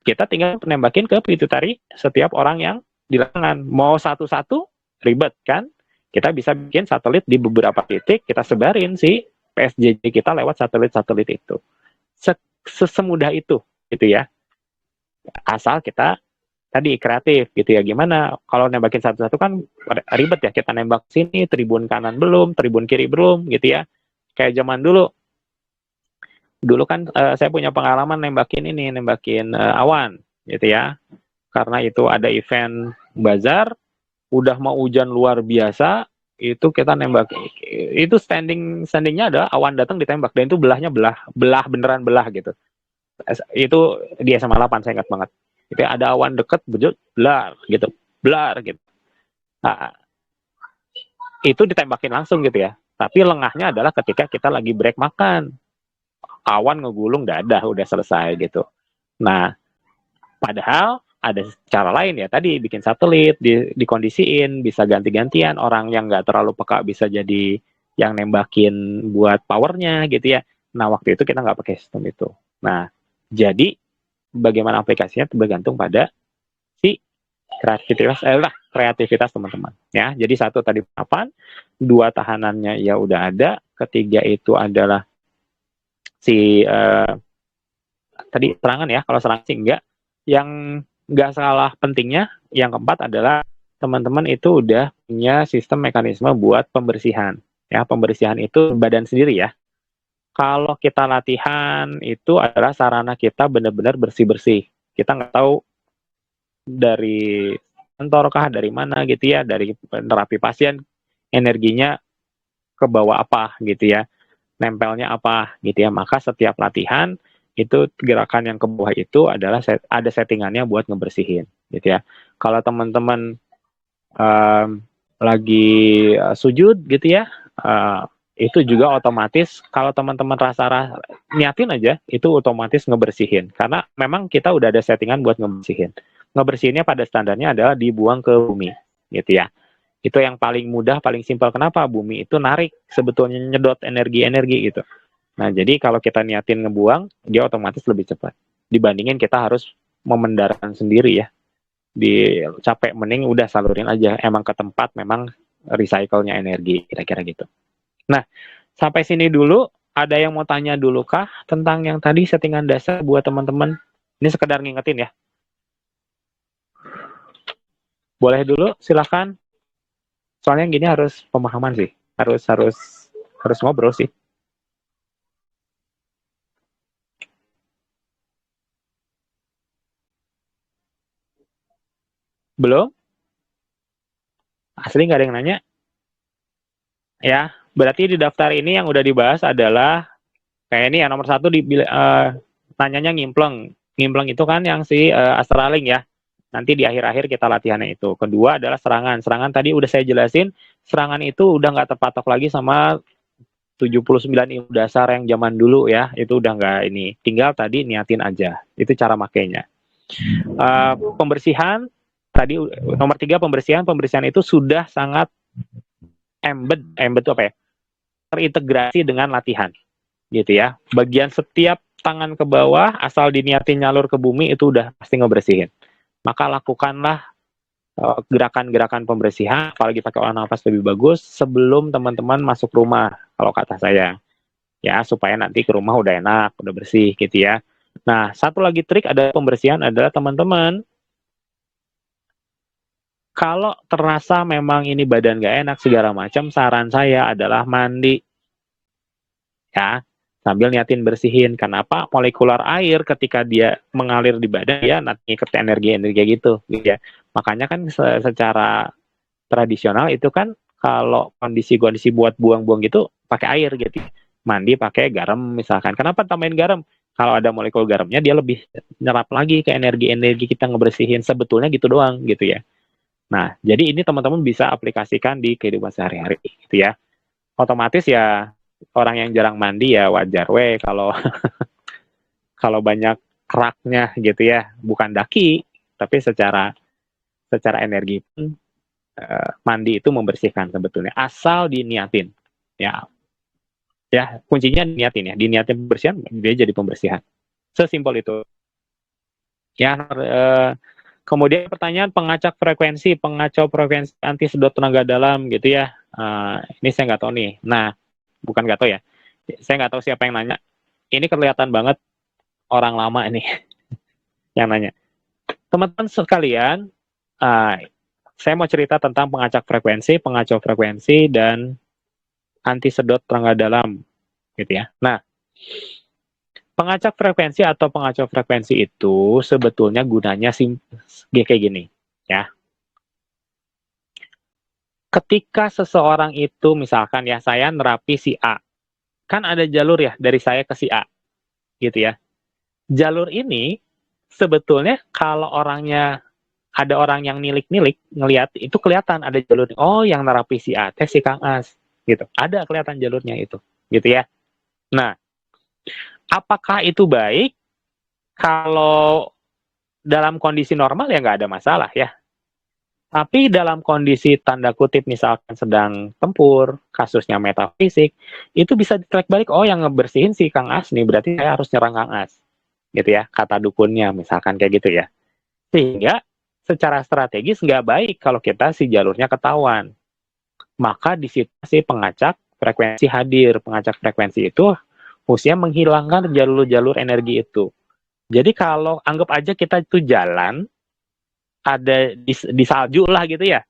kita tinggal penembakin ke pituitari setiap orang yang di lapangan. Mau satu-satu ribet kan? Kita bisa bikin satelit di beberapa titik, kita sebarin si PSJJ kita lewat satelit-satelit itu. Sesemudah itu gitu ya. Asal kita tadi kreatif gitu ya. Gimana kalau nembakin satu-satu kan ribet ya, kita nembak sini tribun kanan belum, tribun kiri belum gitu ya, kayak zaman dulu kan saya punya pengalaman nembakin awan gitu ya, karena itu ada event bazar, udah mau hujan luar biasa, itu kita nembak, itu standingnya ada awan datang ditembak, dan itu belahnya belah beneran belah gitu. Itu di SMA 8 saya ingat banget. Itu ada awan deket, bejut, blar gitu. Nah, itu ditembakin langsung gitu ya. Tapi lengahnya adalah ketika kita lagi break makan. Awan ngegulung dadah, udah selesai gitu. Nah, padahal ada cara lain ya. Tadi bikin satelit, dikondisiin, bisa ganti-gantian. Orang yang nggak terlalu peka bisa jadi yang nembakin buat powernya gitu ya. Nah, waktu itu kita nggak pakai sistem itu. Nah, jadi bagaimana aplikasinya bergantung pada si kreativitas teman-teman ya. Jadi satu tadi papan, dua tahanannya ya udah ada, ketiga itu adalah si tadi serangan ya, kalau serangan sih enggak. Yang enggak salah pentingnya, yang keempat adalah teman-teman itu udah punya sistem mekanisme buat pembersihan ya. Pembersihan itu badan sendiri ya. Kalau kita latihan itu adalah sarana kita benar-benar bersih-bersih. Kita nggak tahu dari kantor kah, dari mana gitu ya, dari terapi pasien, energinya ke bawah apa gitu ya, nempelnya apa gitu ya. Maka setiap latihan itu gerakan yang ke bawah itu adalah ada settingannya buat ngebersihin gitu ya. Kalau teman-teman lagi sujud gitu ya, itu juga otomatis kalau teman-teman rasa niatin aja itu otomatis ngebersihin, karena memang kita udah ada settingan buat ngebersihin. Ngebersihinnya pada standarnya adalah dibuang ke bumi gitu ya. Itu yang paling mudah, paling simpel. Kenapa? Bumi itu narik sebetulnya, nyedot energi-energi gitu. Nah jadi kalau kita niatin ngebuang, dia otomatis lebih cepat dibandingin kita harus memendarakan sendiri ya. Di capek, mending udah salurin aja emang ke tempat memang recycle-nya energi, kira-kira gitu. Nah, sampai sini dulu. Ada yang mau tanya dulu kah tentang yang tadi settingan dasar buat teman-teman? Ini sekedar ngingetin ya. Boleh dulu, silahkan. Soalnya gini harus pemahaman sih. Harus ngobrol sih. Belum? Asli nggak ada yang nanya? Ya, berarti di daftar ini yang udah dibahas adalah kayak ini ya, nomor satu nanyanya ngimpleng. Ngimpleng itu kan yang si Astraling ya. Nanti di akhir-akhir kita latihannya itu. Kedua adalah serangan. Serangan tadi udah saya jelasin, serangan itu udah nggak terpatok lagi sama 79 ilmu dasar yang zaman dulu ya. Itu udah nggak ini. Tinggal tadi niatin aja. Itu cara makainya. Pembersihan tadi nomor 3, pembersihan itu sudah sangat embed itu apa ya, terintegrasi dengan latihan gitu ya. Bagian setiap tangan ke bawah asal diniatin nyalur ke bumi itu udah pasti ngebersihin. Maka lakukanlah gerakan-gerakan pembersihan, apalagi pakai olah nafas lebih bagus sebelum teman-teman masuk rumah kalau kata saya ya, supaya nanti ke rumah udah enak, udah bersih gitu ya. Nah, satu lagi trik ada pembersihan adalah teman-teman, kalau terasa memang ini badan gak enak segala macam, saran saya adalah mandi ya, sambil niatin bersihin. Kenapa? Molekular air ketika dia mengalir di badan ya nanti ke energi-energi gitu ya. Makanya kan secara tradisional itu kan kalau kondisi-kondisi buat buang-buang gitu pakai air gitu. Mandi pakai garam misalkan. Kenapa tambahin garam? Kalau ada molekul garamnya dia lebih nyerap lagi ke energi-energi kita ngebersihin. Sebetulnya gitu doang gitu ya. Nah, jadi ini teman-teman bisa aplikasikan di kehidupan sehari-hari gitu ya. Otomatis ya orang yang jarang mandi ya wajar kalau kalau banyak keraknya gitu ya, bukan daki, tapi secara energi pun mandi itu membersihkan sebetulnya asal diniatin ya. Ya, kuncinya diniatin ya, diniatin pembersihan dia jadi pembersihan. Sesimpel itu. Ya, kemudian pertanyaan pengacau frekuensi anti sedot tenaga dalam gitu ya. Ini saya nggak tahu nih. Nah, bukan nggak tahu ya. Saya nggak tahu siapa yang nanya. Ini kelihatan banget orang lama ini yang nanya. Teman-teman sekalian, saya mau cerita tentang pengacau frekuensi dan anti sedot tenaga dalam gitu ya. Nah, pengacau frekuensi itu sebetulnya gunanya kayak gini ya. Ketika seseorang itu misalkan ya saya nerapi si A, kan ada jalur ya dari saya ke si A gitu ya. Jalur ini sebetulnya kalau ada orang yang nilik-nilik ngelihat itu kelihatan ada jalur. Oh, yang nerapi si A si Kang As gitu. Ada kelihatan jalurnya itu gitu ya. Nah, apakah itu baik? Kalau dalam kondisi normal ya nggak ada masalah ya. Tapi dalam kondisi tanda kutip misalkan sedang tempur, kasusnya metafisik, itu bisa di-track balik, oh yang ngebersihin si Kang As nih, berarti saya harus nyerang Kang As. Gitu ya, kata dukunnya misalkan kayak gitu ya. Sehingga secara strategis nggak baik kalau kita si jalurnya ketahuan. Maka di situ si pengacak frekuensi hadir. Pengacak frekuensi itu fungsinya menghilangkan jalur-jalur energi itu. Jadi kalau anggap aja kita itu jalan, ada di salju lah gitu ya.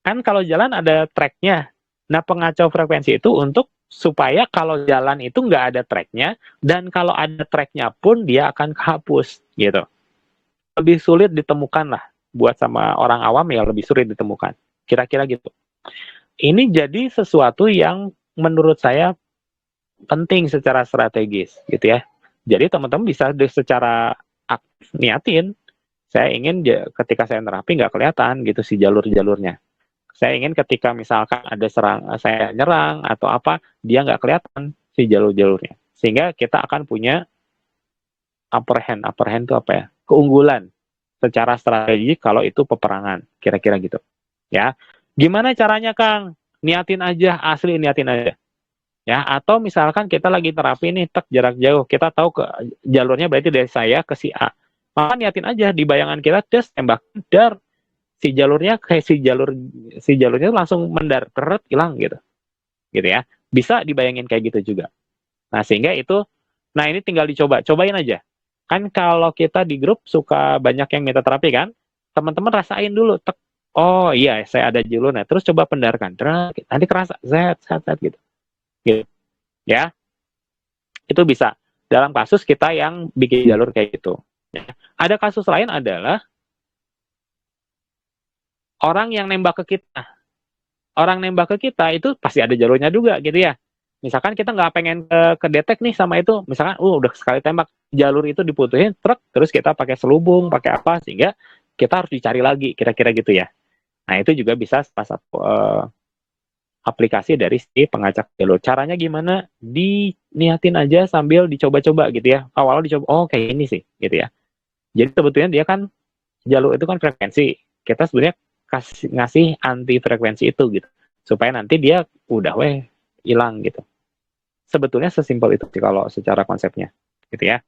Kan kalau jalan ada tracknya. Nah, pengacau frekuensi itu untuk supaya kalau jalan itu nggak ada tracknya, dan kalau ada tracknya pun dia akan kehapus gitu. Lebih sulit ditemukan lah. Buat sama orang awam ya lebih sulit ditemukan. Kira-kira gitu. Ini jadi sesuatu yang menurut saya penting secara strategis gitu ya. Jadi teman-teman bisa secara aktif niatin, saya ingin ketika saya nerapi nggak kelihatan gitu si jalur-jalurnya. Saya ingin ketika misalkan ada saya nyerang atau apa, dia nggak kelihatan si jalur-jalurnya. Sehingga kita akan punya upper hand itu apa ya? Keunggulan secara strategi kalau itu peperangan, kira-kira gitu. Ya. Gimana caranya, Kang? Niatin aja, asli niatin aja. Ya, atau misalkan kita lagi terapi nih, jarak jauh, kita tahu ke jalurnya berarti dari saya ke si A. Maka niatin aja di bayangan kita, terus tembak dar si jalurnya kayak si jalurnya langsung mendar teret hilang gitu ya, bisa dibayangin kayak gitu juga. Nah sehingga itu, nah ini tinggal cobain aja. Kan kalau kita di grup suka banyak yang minta terapi kan, teman-teman rasain dulu, oh iya saya ada jalurnya, terus coba pendarkan, nanti kerasa zat gitu ya. Itu bisa dalam kasus kita yang bikin jalur kayak gitu ya. Ada kasus lain adalah orang yang nembak ke kita. Orang nembak ke kita itu pasti ada jalurnya juga gitu ya. Misalkan kita nggak pengen ke detek nih sama itu, misalkan udah sekali tembak, jalur itu diputusin, terus kita pakai selubung, pakai apa, sehingga kita harus dicari lagi, kira-kira gitu ya. Nah itu juga bisa salah satu aplikasi dari si pengacak jalur. Caranya gimana? Diniatin aja sambil dicoba-coba gitu ya. Awalnya dicoba, oh kayak ini sih gitu ya. Jadi sebetulnya dia kan jalur itu kan frekuensi. Kita sebenarnya ngasih anti frekuensi itu gitu. Supaya nanti dia udah hilang gitu. Sebetulnya sesimpel itu sih kalau secara konsepnya. Gitu ya.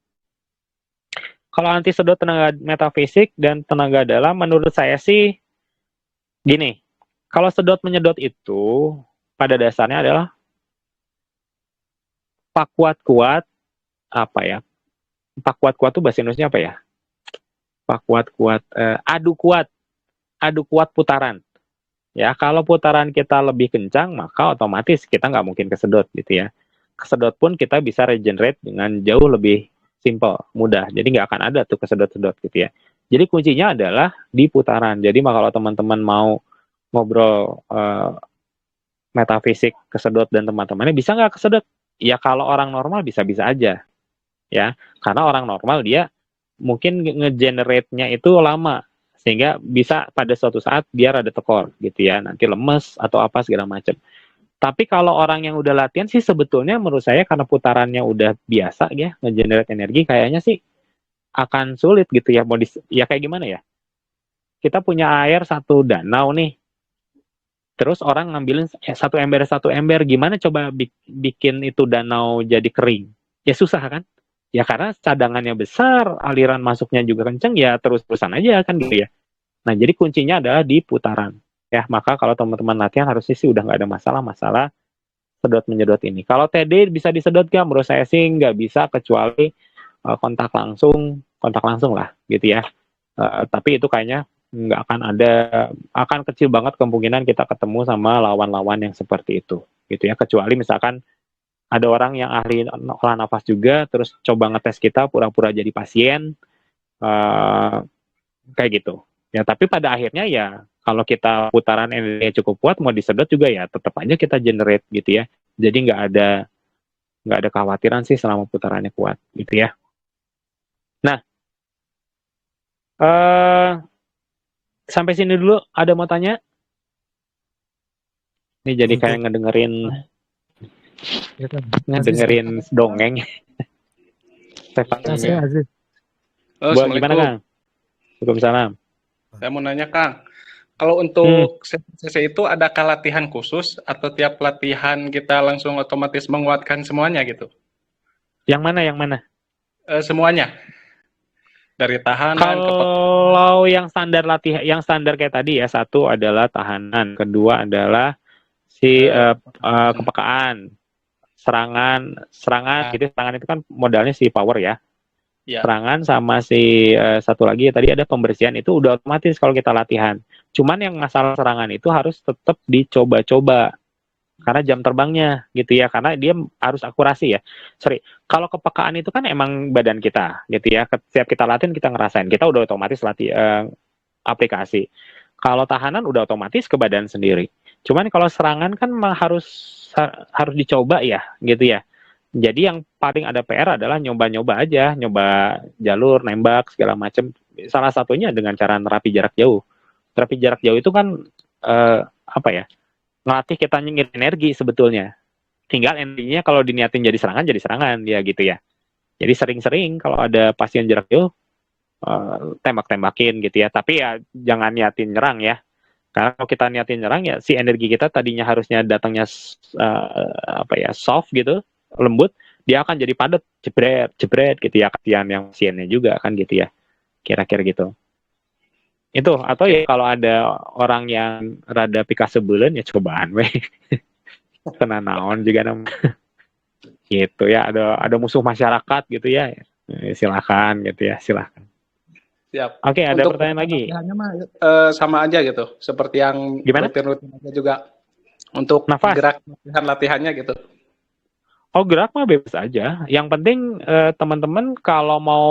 Kalau anti sedot tenaga metafisik dan tenaga dalam menurut saya sih gini. Kalau sedot menyedot itu pada dasarnya adalah pak kuat-kuat apa ya? Pak kuat-kuat tuh bahasa Indonesia apa ya? Pak kuat-kuat adu kuat putaran. Ya, kalau putaran kita lebih kencang, maka otomatis kita nggak mungkin kesedot gitu ya. Kesedot pun kita bisa regenerate dengan jauh lebih simple, mudah. Jadi nggak akan ada tuh kesedot-sedot gitu ya. Jadi kuncinya adalah di putaran. Jadi kalau teman-teman mau ngobrol metafisik kesedot dan teman-temannya bisa nggak kesedot? Ya kalau orang normal bisa-bisa aja ya. Karena orang normal dia mungkin ngegenerate-nya itu lama sehingga bisa pada suatu saat dia rada tekor gitu ya, nanti lemes atau apa segala macam. Tapi kalau orang yang udah latihan sih sebetulnya menurut saya karena putarannya udah biasa ya ngegenerate energi kayaknya sih akan sulit gitu ya ya kayak gimana ya? Kita punya air satu danau nih. Terus orang ngambilin satu ember gimana coba bikin itu danau jadi kering? Ya susah kan? Ya karena cadangannya besar, aliran masuknya juga kenceng, ya terus-terusan aja kan gitu ya. Nah, jadi kuncinya adalah di putaran. Ya, maka kalau teman-teman latihan harusnya sih udah nggak ada masalah sedot menyedot ini. Kalau TD bisa disedot nggak? Menurut saya sih nggak bisa kecuali kontak langsung lah gitu ya. Tapi itu kayaknya nggak akan ada, akan kecil banget kemungkinan kita ketemu sama lawan-lawan yang seperti itu gitu ya. Kecuali misalkan ada orang yang ahli olah nafas juga, terus coba ngetes kita pura-pura jadi pasien, kayak gitu. Ya, tapi pada akhirnya ya, kalau kita putaran energinya cukup kuat, mau disedot juga ya tetap aja kita generate gitu ya. Jadi nggak ada kekhawatiran sih selama putarannya kuat gitu ya. Nah, sampai sini dulu ada mau tanya? Ini jadi kayak ngedengerin dongeng. Saya Aziz. Buat gimana Kang? Waalaikumsalam. Saya mau nanya Kang, kalau untuk CC itu adakah latihan khusus atau tiap latihan kita langsung otomatis menguatkan semuanya gitu? Yang mana? Semuanya. Dari tahanan kalau yang standar latihan, yang standar kayak tadi ya, satu adalah tahanan, kedua adalah si kepekaan, serangan gitu. Serangan itu kan modalnya si power ya. Serangan sama si satu lagi tadi ada pembersihan, itu udah otomatis kalau kita latihan. Cuman yang masalah serangan itu harus tetap dicoba-coba karena jam terbangnya gitu ya, karena dia harus akurasi ya. Kalau kepekaan itu kan emang badan kita gitu ya, setiap kita latihan kita ngerasain, kita udah otomatis aplikasi. Kalau tahanan udah otomatis ke badan sendiri. Cuman kalau serangan kan harus dicoba ya gitu ya. Jadi yang paling ada PR adalah nyoba-nyoba aja, nyoba jalur, nembak segala macam. Salah satunya dengan cara terapi jarak jauh. Terapi jarak jauh itu kan apa ya? Ngelatih kita nyengir energi sebetulnya. Tinggal energinya kalau diniatin jadi serangan ya gitu ya. Jadi sering-sering kalau ada pasien jarak jauh tembak-tembakin gitu ya. Tapi ya jangan niatin nyerang ya. Karena kalau kita niatin nyerang ya si energi kita tadinya harusnya datangnya soft gitu, lembut, dia akan jadi padat, jebret gitu ya, kasihan yang pasiennya juga kan gitu ya, kira-kira gitu. Itu atau ya kalau ada orang yang rada pika sebulan ya cobaan weh. Kena naon juga namanya. Gitu ya, ada musuh masyarakat gitu ya. Silakan gitu ya, silakan. Siap. Oke, ada pertanyaan lagi. Sama aja gitu, seperti yang rutin-rutin aja juga untuk nafas. Gerak latihannya gitu. Oh, gerak mah bebas aja. Yang penting teman-teman kalau mau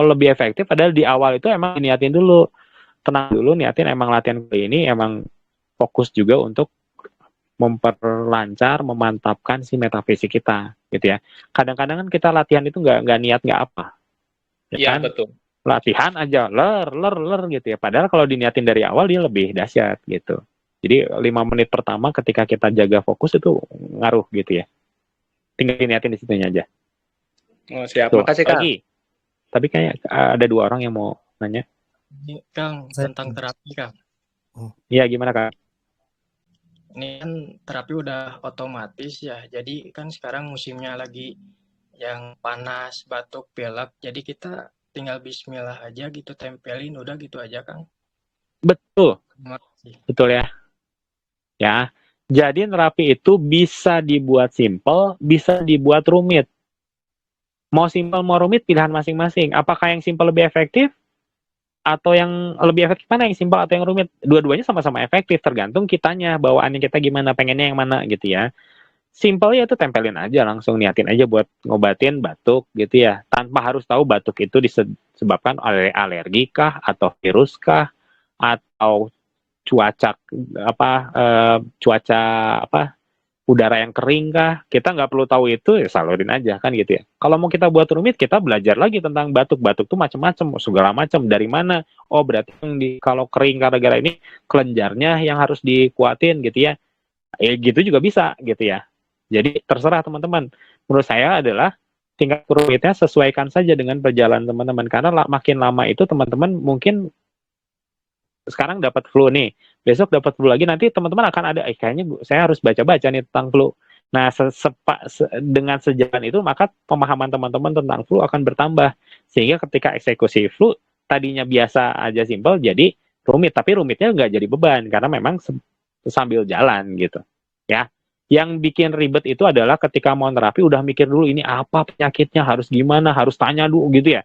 lebih efektif padahal di awal itu emang niatin dulu. Tenang dulu, niatin emang latihan kali ini emang fokus juga untuk memperlancar, memantapkan si metafisik kita, gitu ya. Kadang-kadang kan kita latihan itu nggak niat nggak apa, ya kan? Betul. Latihan aja, ler gitu ya. Padahal kalau diniatin dari awal dia lebih dahsyat gitu. Jadi 5 menit pertama ketika kita jaga fokus itu ngaruh gitu ya. Tinggal diniatin di situnya aja. Oh, siap. Tuh, makasih Kak. Tapi kayak ada 2 orang yang mau nanya. Ini Kang, Saya- tentang terapi Kang. Iya, gimana Kak? Ini kan terapi udah otomatis ya. Jadi kan sekarang musimnya lagi yang panas, batuk, pilek. Jadi kita tinggal bismillah aja gitu, tempelin udah gitu aja Kang. Betul, Terima kasih. betul ya. Ya. Jadi terapi itu bisa dibuat simple, bisa dibuat rumit. Mau simple mau rumit pilihan masing-masing. Apakah yang simple lebih efektif atau yang lebih efektif mana, yang simple atau yang rumit? Dua-duanya sama-sama efektif, tergantung kitanya, bawaannya kita gimana, pengennya yang mana gitu ya. Simple ya itu tempelin aja, langsung niatin aja buat ngobatin batuk gitu ya, tanpa harus tahu batuk itu disebabkan oleh alergi kah atau virus kah atau cuaca cuaca udara yang kering kah. Kita nggak perlu tahu itu, ya salurin aja kan gitu ya. Kalau mau kita buat rumit, kita belajar lagi tentang batuk tuh macam-macam, segala macam, dari mana. Oh berarti kalau kering gara-gara ini kelenjarnya yang harus dikuatin gitu ya. Gitu juga bisa gitu ya. Jadi terserah teman-teman. Menurut saya adalah tingkat rumitnya sesuaikan saja dengan perjalanan teman-teman, karena makin lama itu teman-teman mungkin sekarang dapat flu nih, besok dapat flu lagi, nanti teman-teman akan ada, kayaknya saya harus baca-baca nih tentang flu. Nah, dengan sejalan itu, maka pemahaman teman-teman tentang flu akan bertambah. Sehingga ketika eksekusi flu, tadinya biasa aja simpel, jadi rumit. Tapi rumitnya nggak jadi beban, karena memang sambil jalan gitu. Ya, yang bikin ribet itu adalah ketika mau terapi, udah mikir dulu ini apa penyakitnya, harus gimana, harus tanya dulu gitu ya.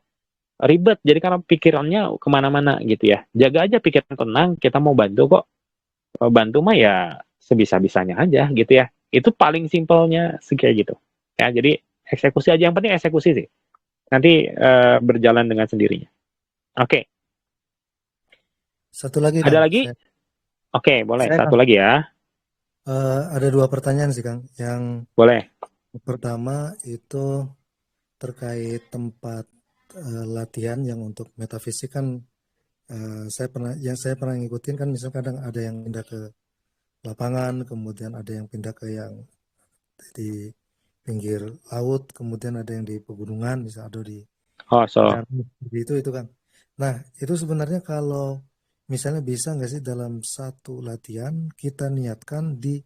Ribet, jadi karena pikirannya kemana-mana gitu ya. Jaga aja pikiran tenang, kita mau bantu kok. Bantu mah ya sebisa-bisanya aja gitu ya. Itu paling simpelnya kayak gitu ya. Jadi eksekusi aja, yang penting eksekusi sih, nanti berjalan dengan sendirinya. Oke. Satu lagi, Ada Kang. lagi? Oke, boleh. Saya, Satu lagi ya. Ada 2 pertanyaan sih, Kang. Yang Boleh. pertama itu terkait tempat latihan yang untuk metafisik kan, saya pernah ngikutin kan, misalnya kadang ada yang pindah ke lapangan, kemudian ada yang pindah ke yang di pinggir laut, kemudian ada yang di pegunungan, misalnya ada di itu kan. Nah, itu sebenarnya kalau misalnya bisa nggak sih dalam satu latihan kita niatkan di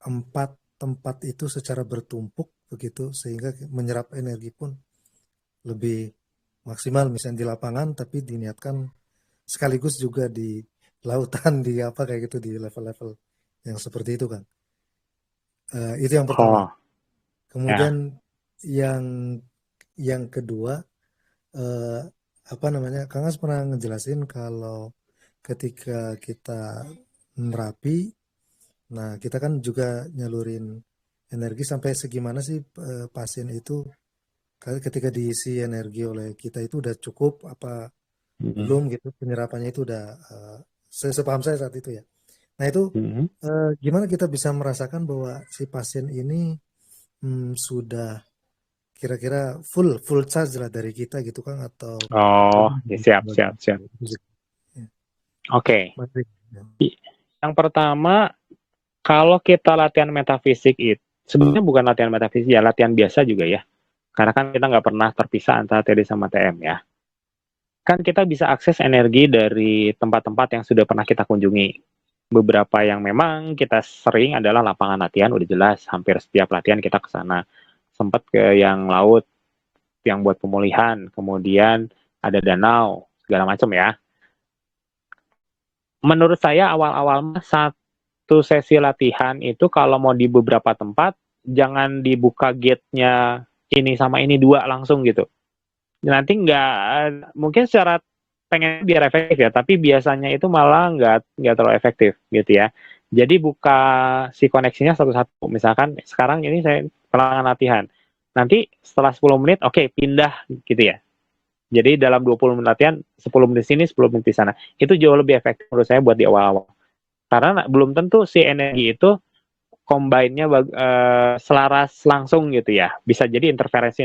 4 tempat itu secara bertumpuk begitu, sehingga menyerap energi pun lebih maksimal, misalnya di lapangan tapi diniatkan sekaligus juga di lautan, di apa kayak gitu, di level-level yang seperti itu kan. Itu yang pertama. Kemudian yang kedua, Kang As pernah ngejelasin kalau ketika kita nerapi, nah kita kan juga nyalurin energi sampai segimana sih pasien itu ketika diisi energi oleh kita itu udah cukup apa belum gitu, penyerapannya itu udah sepaham saya saat itu ya. Nah itu gimana kita bisa merasakan bahwa si pasien ini sudah kira-kira full charge lah dari kita gitu Kang, atau siap. Oke. Yang pertama, kalau kita latihan metafisik itu sebenarnya bukan latihan metafisik ya, latihan biasa juga ya. Karena kan kita nggak pernah terpisah antara TD sama TM ya. Kan kita bisa akses energi dari tempat-tempat yang sudah pernah kita kunjungi. Beberapa yang memang kita sering adalah lapangan latihan, udah jelas. Hampir setiap latihan kita ke sana. Sempat ke yang laut, yang buat pemulihan. Kemudian ada danau, segala macam ya. Menurut saya awal-awal satu sesi latihan itu kalau mau di beberapa tempat, jangan dibuka gate-nya ini sama ini 2 langsung gitu. Nanti mungkin secara pengen biar efektif ya, tapi biasanya itu malah nggak terlalu efektif gitu ya. Jadi buka si koneksinya satu-satu. Misalkan sekarang ini saya pelanggan latihan. Nanti setelah 10 menit, oke, pindah gitu ya. Jadi dalam 20 menit latihan, 10 menit sini, 10 menit di sana. Itu jauh lebih efektif menurut saya buat di awal-awal. Karena belum tentu si energi itu combine-nya selaras langsung gitu ya. Bisa jadi interferensi.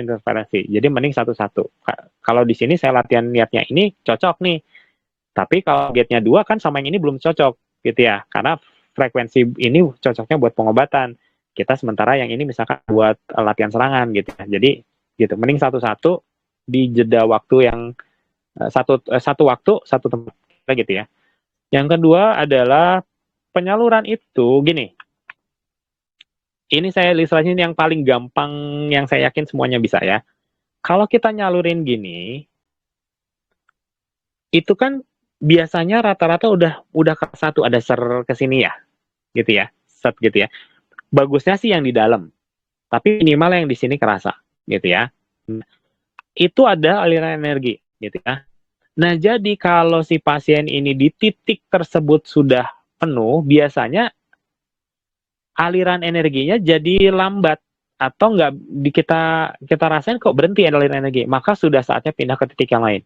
Jadi mending satu-satu. Kalau di sini saya latihan niatnya ini cocok nih. Tapi kalau gate-nya 2 kan sama yang ini belum cocok gitu ya. Karena frekuensi ini cocoknya buat pengobatan. Kita sementara yang ini misalkan buat latihan serangan gitu ya. Jadi gitu, mending satu-satu di jeda waktu yang satu waktu, satu tempat gitu ya. Yang kedua adalah penyaluran itu gini. Ini saya ilustrasiin yang paling gampang yang saya yakin semuanya bisa ya. Kalau kita nyalurin gini, itu kan biasanya rata-rata udah ke satu ada ser ke sini ya, gitu ya, set gitu ya. Bagusnya sih yang di dalam, tapi minimal yang di sini kerasa, gitu ya. Itu ada aliran energi, gitu ya. Nah, jadi kalau si pasien ini di titik tersebut sudah penuh, biasanya aliran energinya jadi lambat atau nggak kita rasain kok berhenti aliran energi, maka sudah saatnya pindah ke titik yang lain,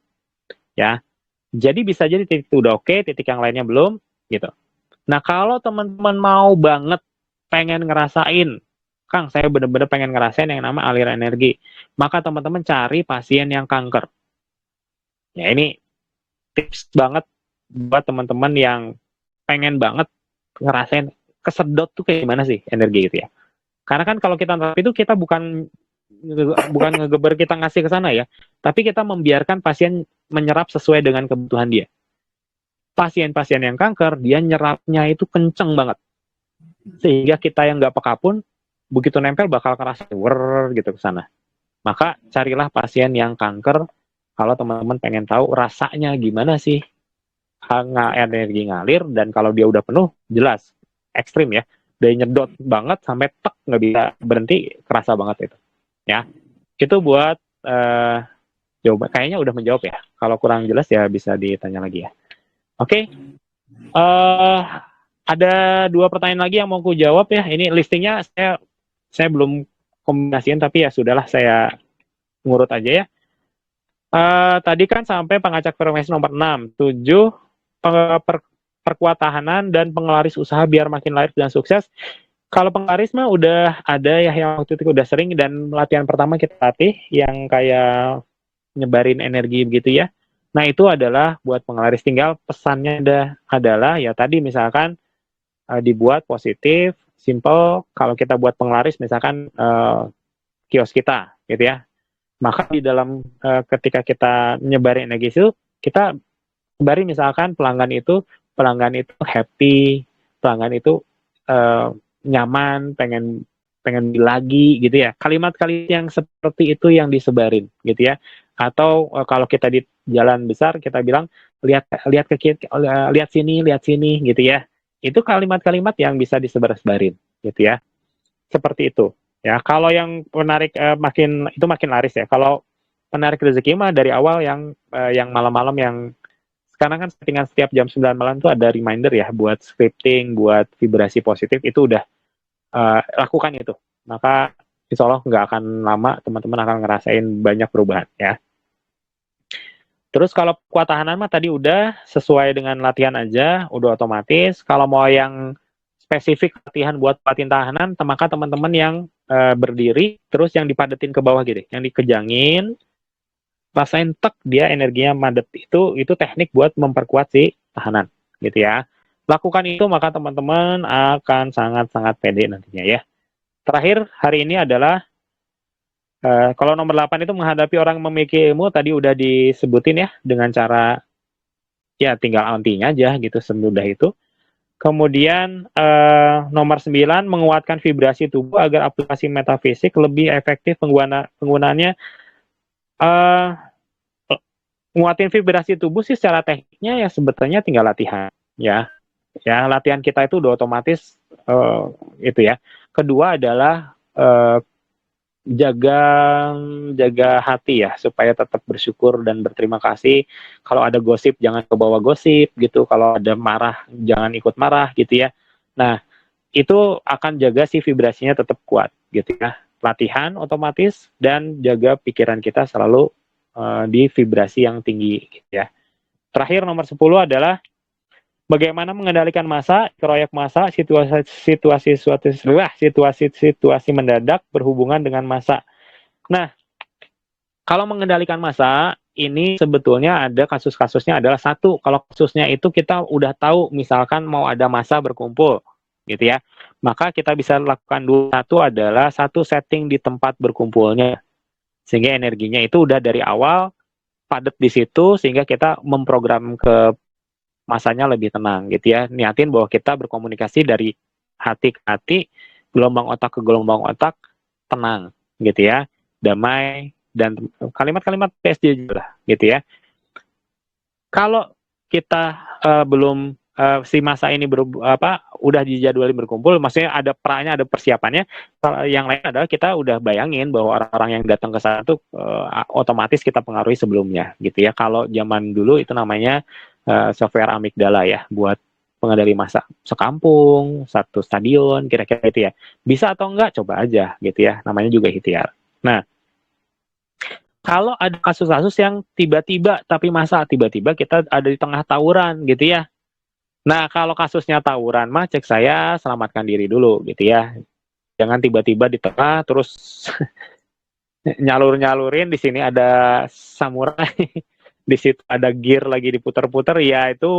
ya. Jadi bisa jadi titik itu udah oke, titik yang lainnya belum, gitu. Nah, kalau teman-teman mau banget pengen ngerasain, Kang, saya bener-bener pengen ngerasain yang nama aliran energi, maka teman-teman cari pasien yang kanker. Ya, ini tips banget buat teman-teman yang pengen banget ngerasain kesedot tuh kayak gimana sih energi gitu ya. Karena kan kalau kita terapi itu kita bukan ngegeber kita ngasih ke sana ya, tapi kita membiarkan pasien menyerap sesuai dengan kebutuhan dia. Pasien-pasien yang kanker, dia nyerapnya itu kenceng banget. Sehingga kita yang nggak peka pun, begitu nempel bakal kerasa gitu ke sana. Maka carilah pasien yang kanker, kalau teman-teman pengen tahu rasanya gimana sih energi ngalir, dan kalau dia udah penuh, jelas, ekstrim ya. Dia nyedot banget sampai tek nggak bisa berhenti, kerasa banget itu. Ya, itu buat jawaban. Kayaknya udah menjawab ya. Kalau kurang jelas ya bisa ditanya lagi ya. Oke. Ada 2 pertanyaan lagi yang mau aku jawab ya. Ini listingnya saya belum kombinasiin, tapi ya sudahlah, saya ngurut aja ya. Tadi kan sampai pengacak frekuensi nomor 6, 7 perkuat tahanan dan pengelaris usaha biar makin laris dan sukses. Kalau penglaris mah udah ada ya, yang waktu itu udah sering, dan latihan pertama kita latih yang kayak nyebarin energi begitu ya. Nah, itu adalah buat penglaris. Tinggal pesannya adalah ya tadi misalkan dibuat positif, simple. Kalau kita buat penglaris misalkan kios kita gitu ya. Maka di dalam ketika kita nyebarin energi itu, kita sebarin misalkan pelanggan itu happy, pelanggan itu nyaman, pengen beli lagi gitu ya. Kalimat-kalimat yang seperti itu yang disebarin gitu ya. Atau kalau kita di jalan besar kita bilang lihat ke kiri, lihat sini gitu ya. Itu kalimat-kalimat yang bisa disebar-sebarin gitu ya. Seperti itu. Ya, kalau yang menarik makin laris ya. Kalau menarik rezeki mah dari awal yang malam-malam yang sekarang kan settingan setiap jam 9 malam itu ada reminder ya buat scripting, buat vibrasi positif, itu udah lakukan itu. Maka insya Allah nggak akan lama teman-teman akan ngerasain banyak perubahan ya. Terus kalau kuat tahanan mah tadi udah sesuai dengan latihan aja, udah otomatis. Kalau mau yang spesifik latihan buat patin tahanan, maka teman-teman yang berdiri, terus yang dipadetin ke bawah gitu, yang dikejangin, rasain tek dia energinya madet, itu teknik buat memperkuat si tahanan gitu ya. Lakukan itu maka teman-teman akan sangat-sangat pede nantinya ya. Terakhir hari ini adalah kalau nomor 8 itu menghadapi orang memiliki ilmu, tadi udah disebutin ya, dengan cara ya tinggal antinya aja gitu, semudah itu. Kemudian nomor 9 menguatkan vibrasi tubuh agar aplikasi metafisik lebih efektif penggunaannya. Nguatin vibrasi tubuh sih secara tekniknya ya sebetulnya tinggal latihan ya. Ya, latihan kita itu udah otomatis itu ya. Kedua adalah jaga hati ya, supaya tetap bersyukur dan berterima kasih. Kalau ada gosip jangan kebawa gosip gitu, kalau ada marah jangan ikut marah gitu ya. Nah, itu akan jaga si vibrasinya tetap kuat gitu ya. Latihan otomatis dan jaga pikiran kita selalu di vibrasi yang tinggi gitu ya. Terakhir nomor 10 adalah bagaimana mengendalikan massa, keroyak massa, situasi mendadak berhubungan dengan massa. Nah, kalau mengendalikan massa, ini sebetulnya ada kasus-kasusnya adalah satu. Kalau kasusnya itu kita udah tahu, misalkan mau ada massa berkumpul, gitu ya. Maka kita bisa lakukan dua. Satu adalah satu setting di tempat berkumpulnya. Sehingga energinya itu udah dari awal padat di situ, sehingga kita memprogram ke masanya lebih tenang gitu ya. Niatin bahwa kita berkomunikasi dari hati ke hati, gelombang otak ke gelombang otak, tenang gitu ya, damai, dan kalimat-kalimat PSG juga lah gitu ya. Kalau kita belum si masa ini udah dijadwalin berkumpul, maksudnya ada pra-nya, ada persiapannya. Yang lain adalah kita udah bayangin bahwa orang-orang yang datang ke sana tuh otomatis kita pengaruhi sebelumnya gitu ya. Kalau zaman dulu itu namanya software amigdala ya, buat pengendali massa sekampung, satu stadion, kira-kira itu ya. Bisa atau enggak, coba aja gitu ya. Namanya juga ikhtiar. Nah, kalau ada kasus-kasus yang tiba-tiba, tapi masa tiba-tiba kita ada di tengah tawuran gitu ya. Nah, kalau kasusnya tawuran mah cek saya selamatkan diri dulu gitu ya. Jangan tiba-tiba di tengah terus nyalur-nyalurin, di sini ada samurai, di situ ada gear lagi diputar-putar, ya itu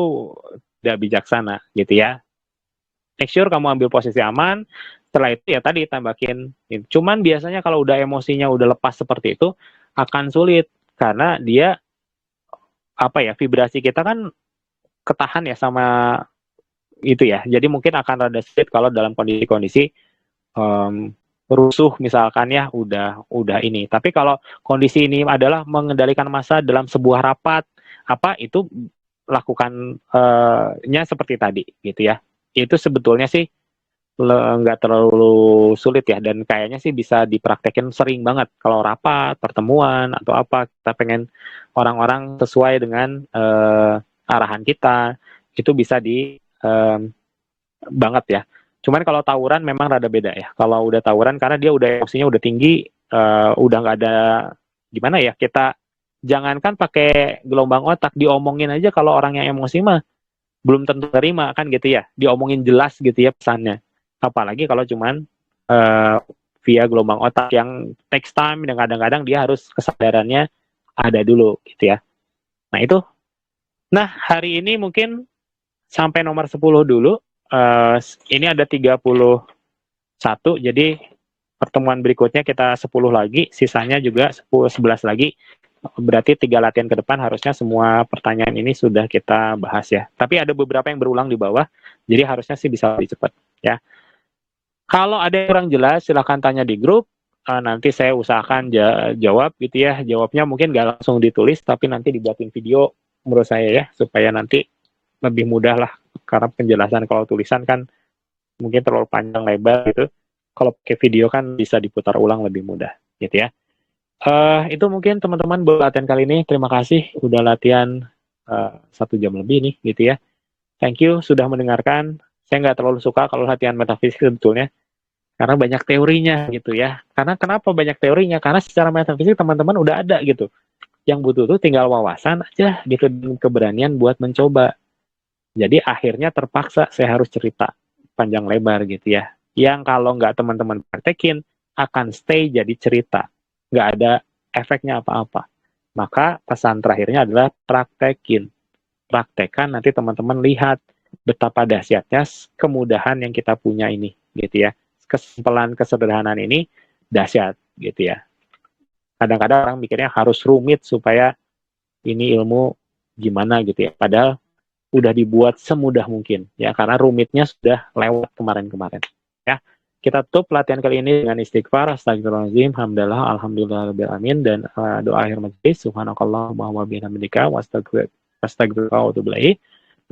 tidak bijaksana gitu ya. Make sure kamu ambil posisi aman. Setelah itu ya tadi tambahin. Cuman biasanya kalau udah emosinya udah lepas seperti itu akan sulit karena dia vibrasi kita kan ketahan ya sama itu ya. Jadi mungkin akan rada sulit kalau dalam kondisi-kondisi rusuh misalkan ya udah ini. Tapi kalau kondisi ini adalah mengendalikan massa dalam sebuah rapat itu lakukan nya seperti tadi gitu ya. Itu sebetulnya sih nggak terlalu sulit ya, dan kayaknya sih bisa dipraktekin sering banget kalau rapat, pertemuan atau apa, kita pengen orang-orang sesuai dengan arahan kita, itu bisa banget ya. Cuman kalau tawuran memang rada beda ya. Kalau udah tawuran karena dia udah emosinya udah tinggi, udah nggak ada gimana ya, kita jangankan pakai gelombang otak, diomongin aja kalau orang yang emosi mah belum tentu terima kan gitu ya, diomongin jelas gitu ya pesannya, apalagi kalau cuman via gelombang otak yang takes time, dan kadang-kadang dia harus kesadarannya ada dulu gitu ya. Nah itu, hari ini mungkin sampai nomor 10 dulu. Ini ada 31, jadi pertemuan berikutnya kita 10 lagi, sisanya juga 11 lagi. Berarti 3 latihan ke depan harusnya semua pertanyaan ini sudah kita bahas ya. Tapi ada beberapa yang berulang di bawah, jadi harusnya sih bisa lebih cepat ya. Kalau ada yang kurang jelas, silahkan tanya di grup. Nanti saya usahakan jawab gitu ya. Jawabnya mungkin nggak langsung ditulis, tapi nanti dibuatin video menurut saya ya, supaya nanti lebih mudah lah. Karena penjelasan kalau tulisan kan mungkin terlalu panjang lebar gitu. Kalau pakai video kan bisa diputar ulang lebih mudah gitu ya. Itu mungkin teman-teman buat latihan kali ini. Terima kasih udah latihan 1 jam lebih nih gitu ya. Thank you sudah mendengarkan. Saya nggak terlalu suka kalau latihan metafisik sebetulnya, karena banyak teorinya gitu ya. Karena kenapa banyak teorinya? Karena secara metafisik teman-teman udah ada gitu. Yang butuh tuh tinggal wawasan aja gitu, dan keberanian buat mencoba. Jadi akhirnya terpaksa saya harus cerita panjang lebar gitu ya. Yang kalau nggak teman-teman praktekin akan stay jadi cerita, nggak ada efeknya apa-apa. Maka pesan terakhirnya adalah praktekin. Praktekan, nanti teman-teman lihat betapa dahsyatnya kemudahan yang kita punya ini gitu ya. Kesimpulan kesederhanaan ini dahsyat gitu ya. Kadang-kadang orang mikirnya harus rumit supaya ini ilmu gimana gitu ya. Padahal udah dibuat semudah mungkin ya, karena rumitnya sudah lewat kemarin-kemarin ya. Kita tutup latihan kali ini dengan istighfar, astagfirullahaladzim, hamdalah, alhamdulillah, alamin, dan doa akhir majelis, subhanakallah wa bihamdika wastagfirullah wa atubu ilaih.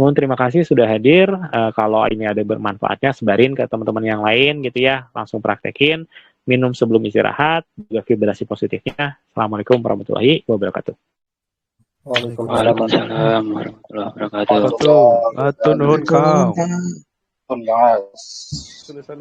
Mohon terima kasih sudah hadir. Kalau ini ada bermanfaatnya, sebarin ke teman-teman yang lain gitu ya. Langsung praktekin, minum sebelum istirahat, juga vibrasi positifnya. Assalamualaikum warahmatullahi wabarakatuh. Waalaikumsalam warahmatullahi wabarakatuh. Atur nuhun kang. Tulisan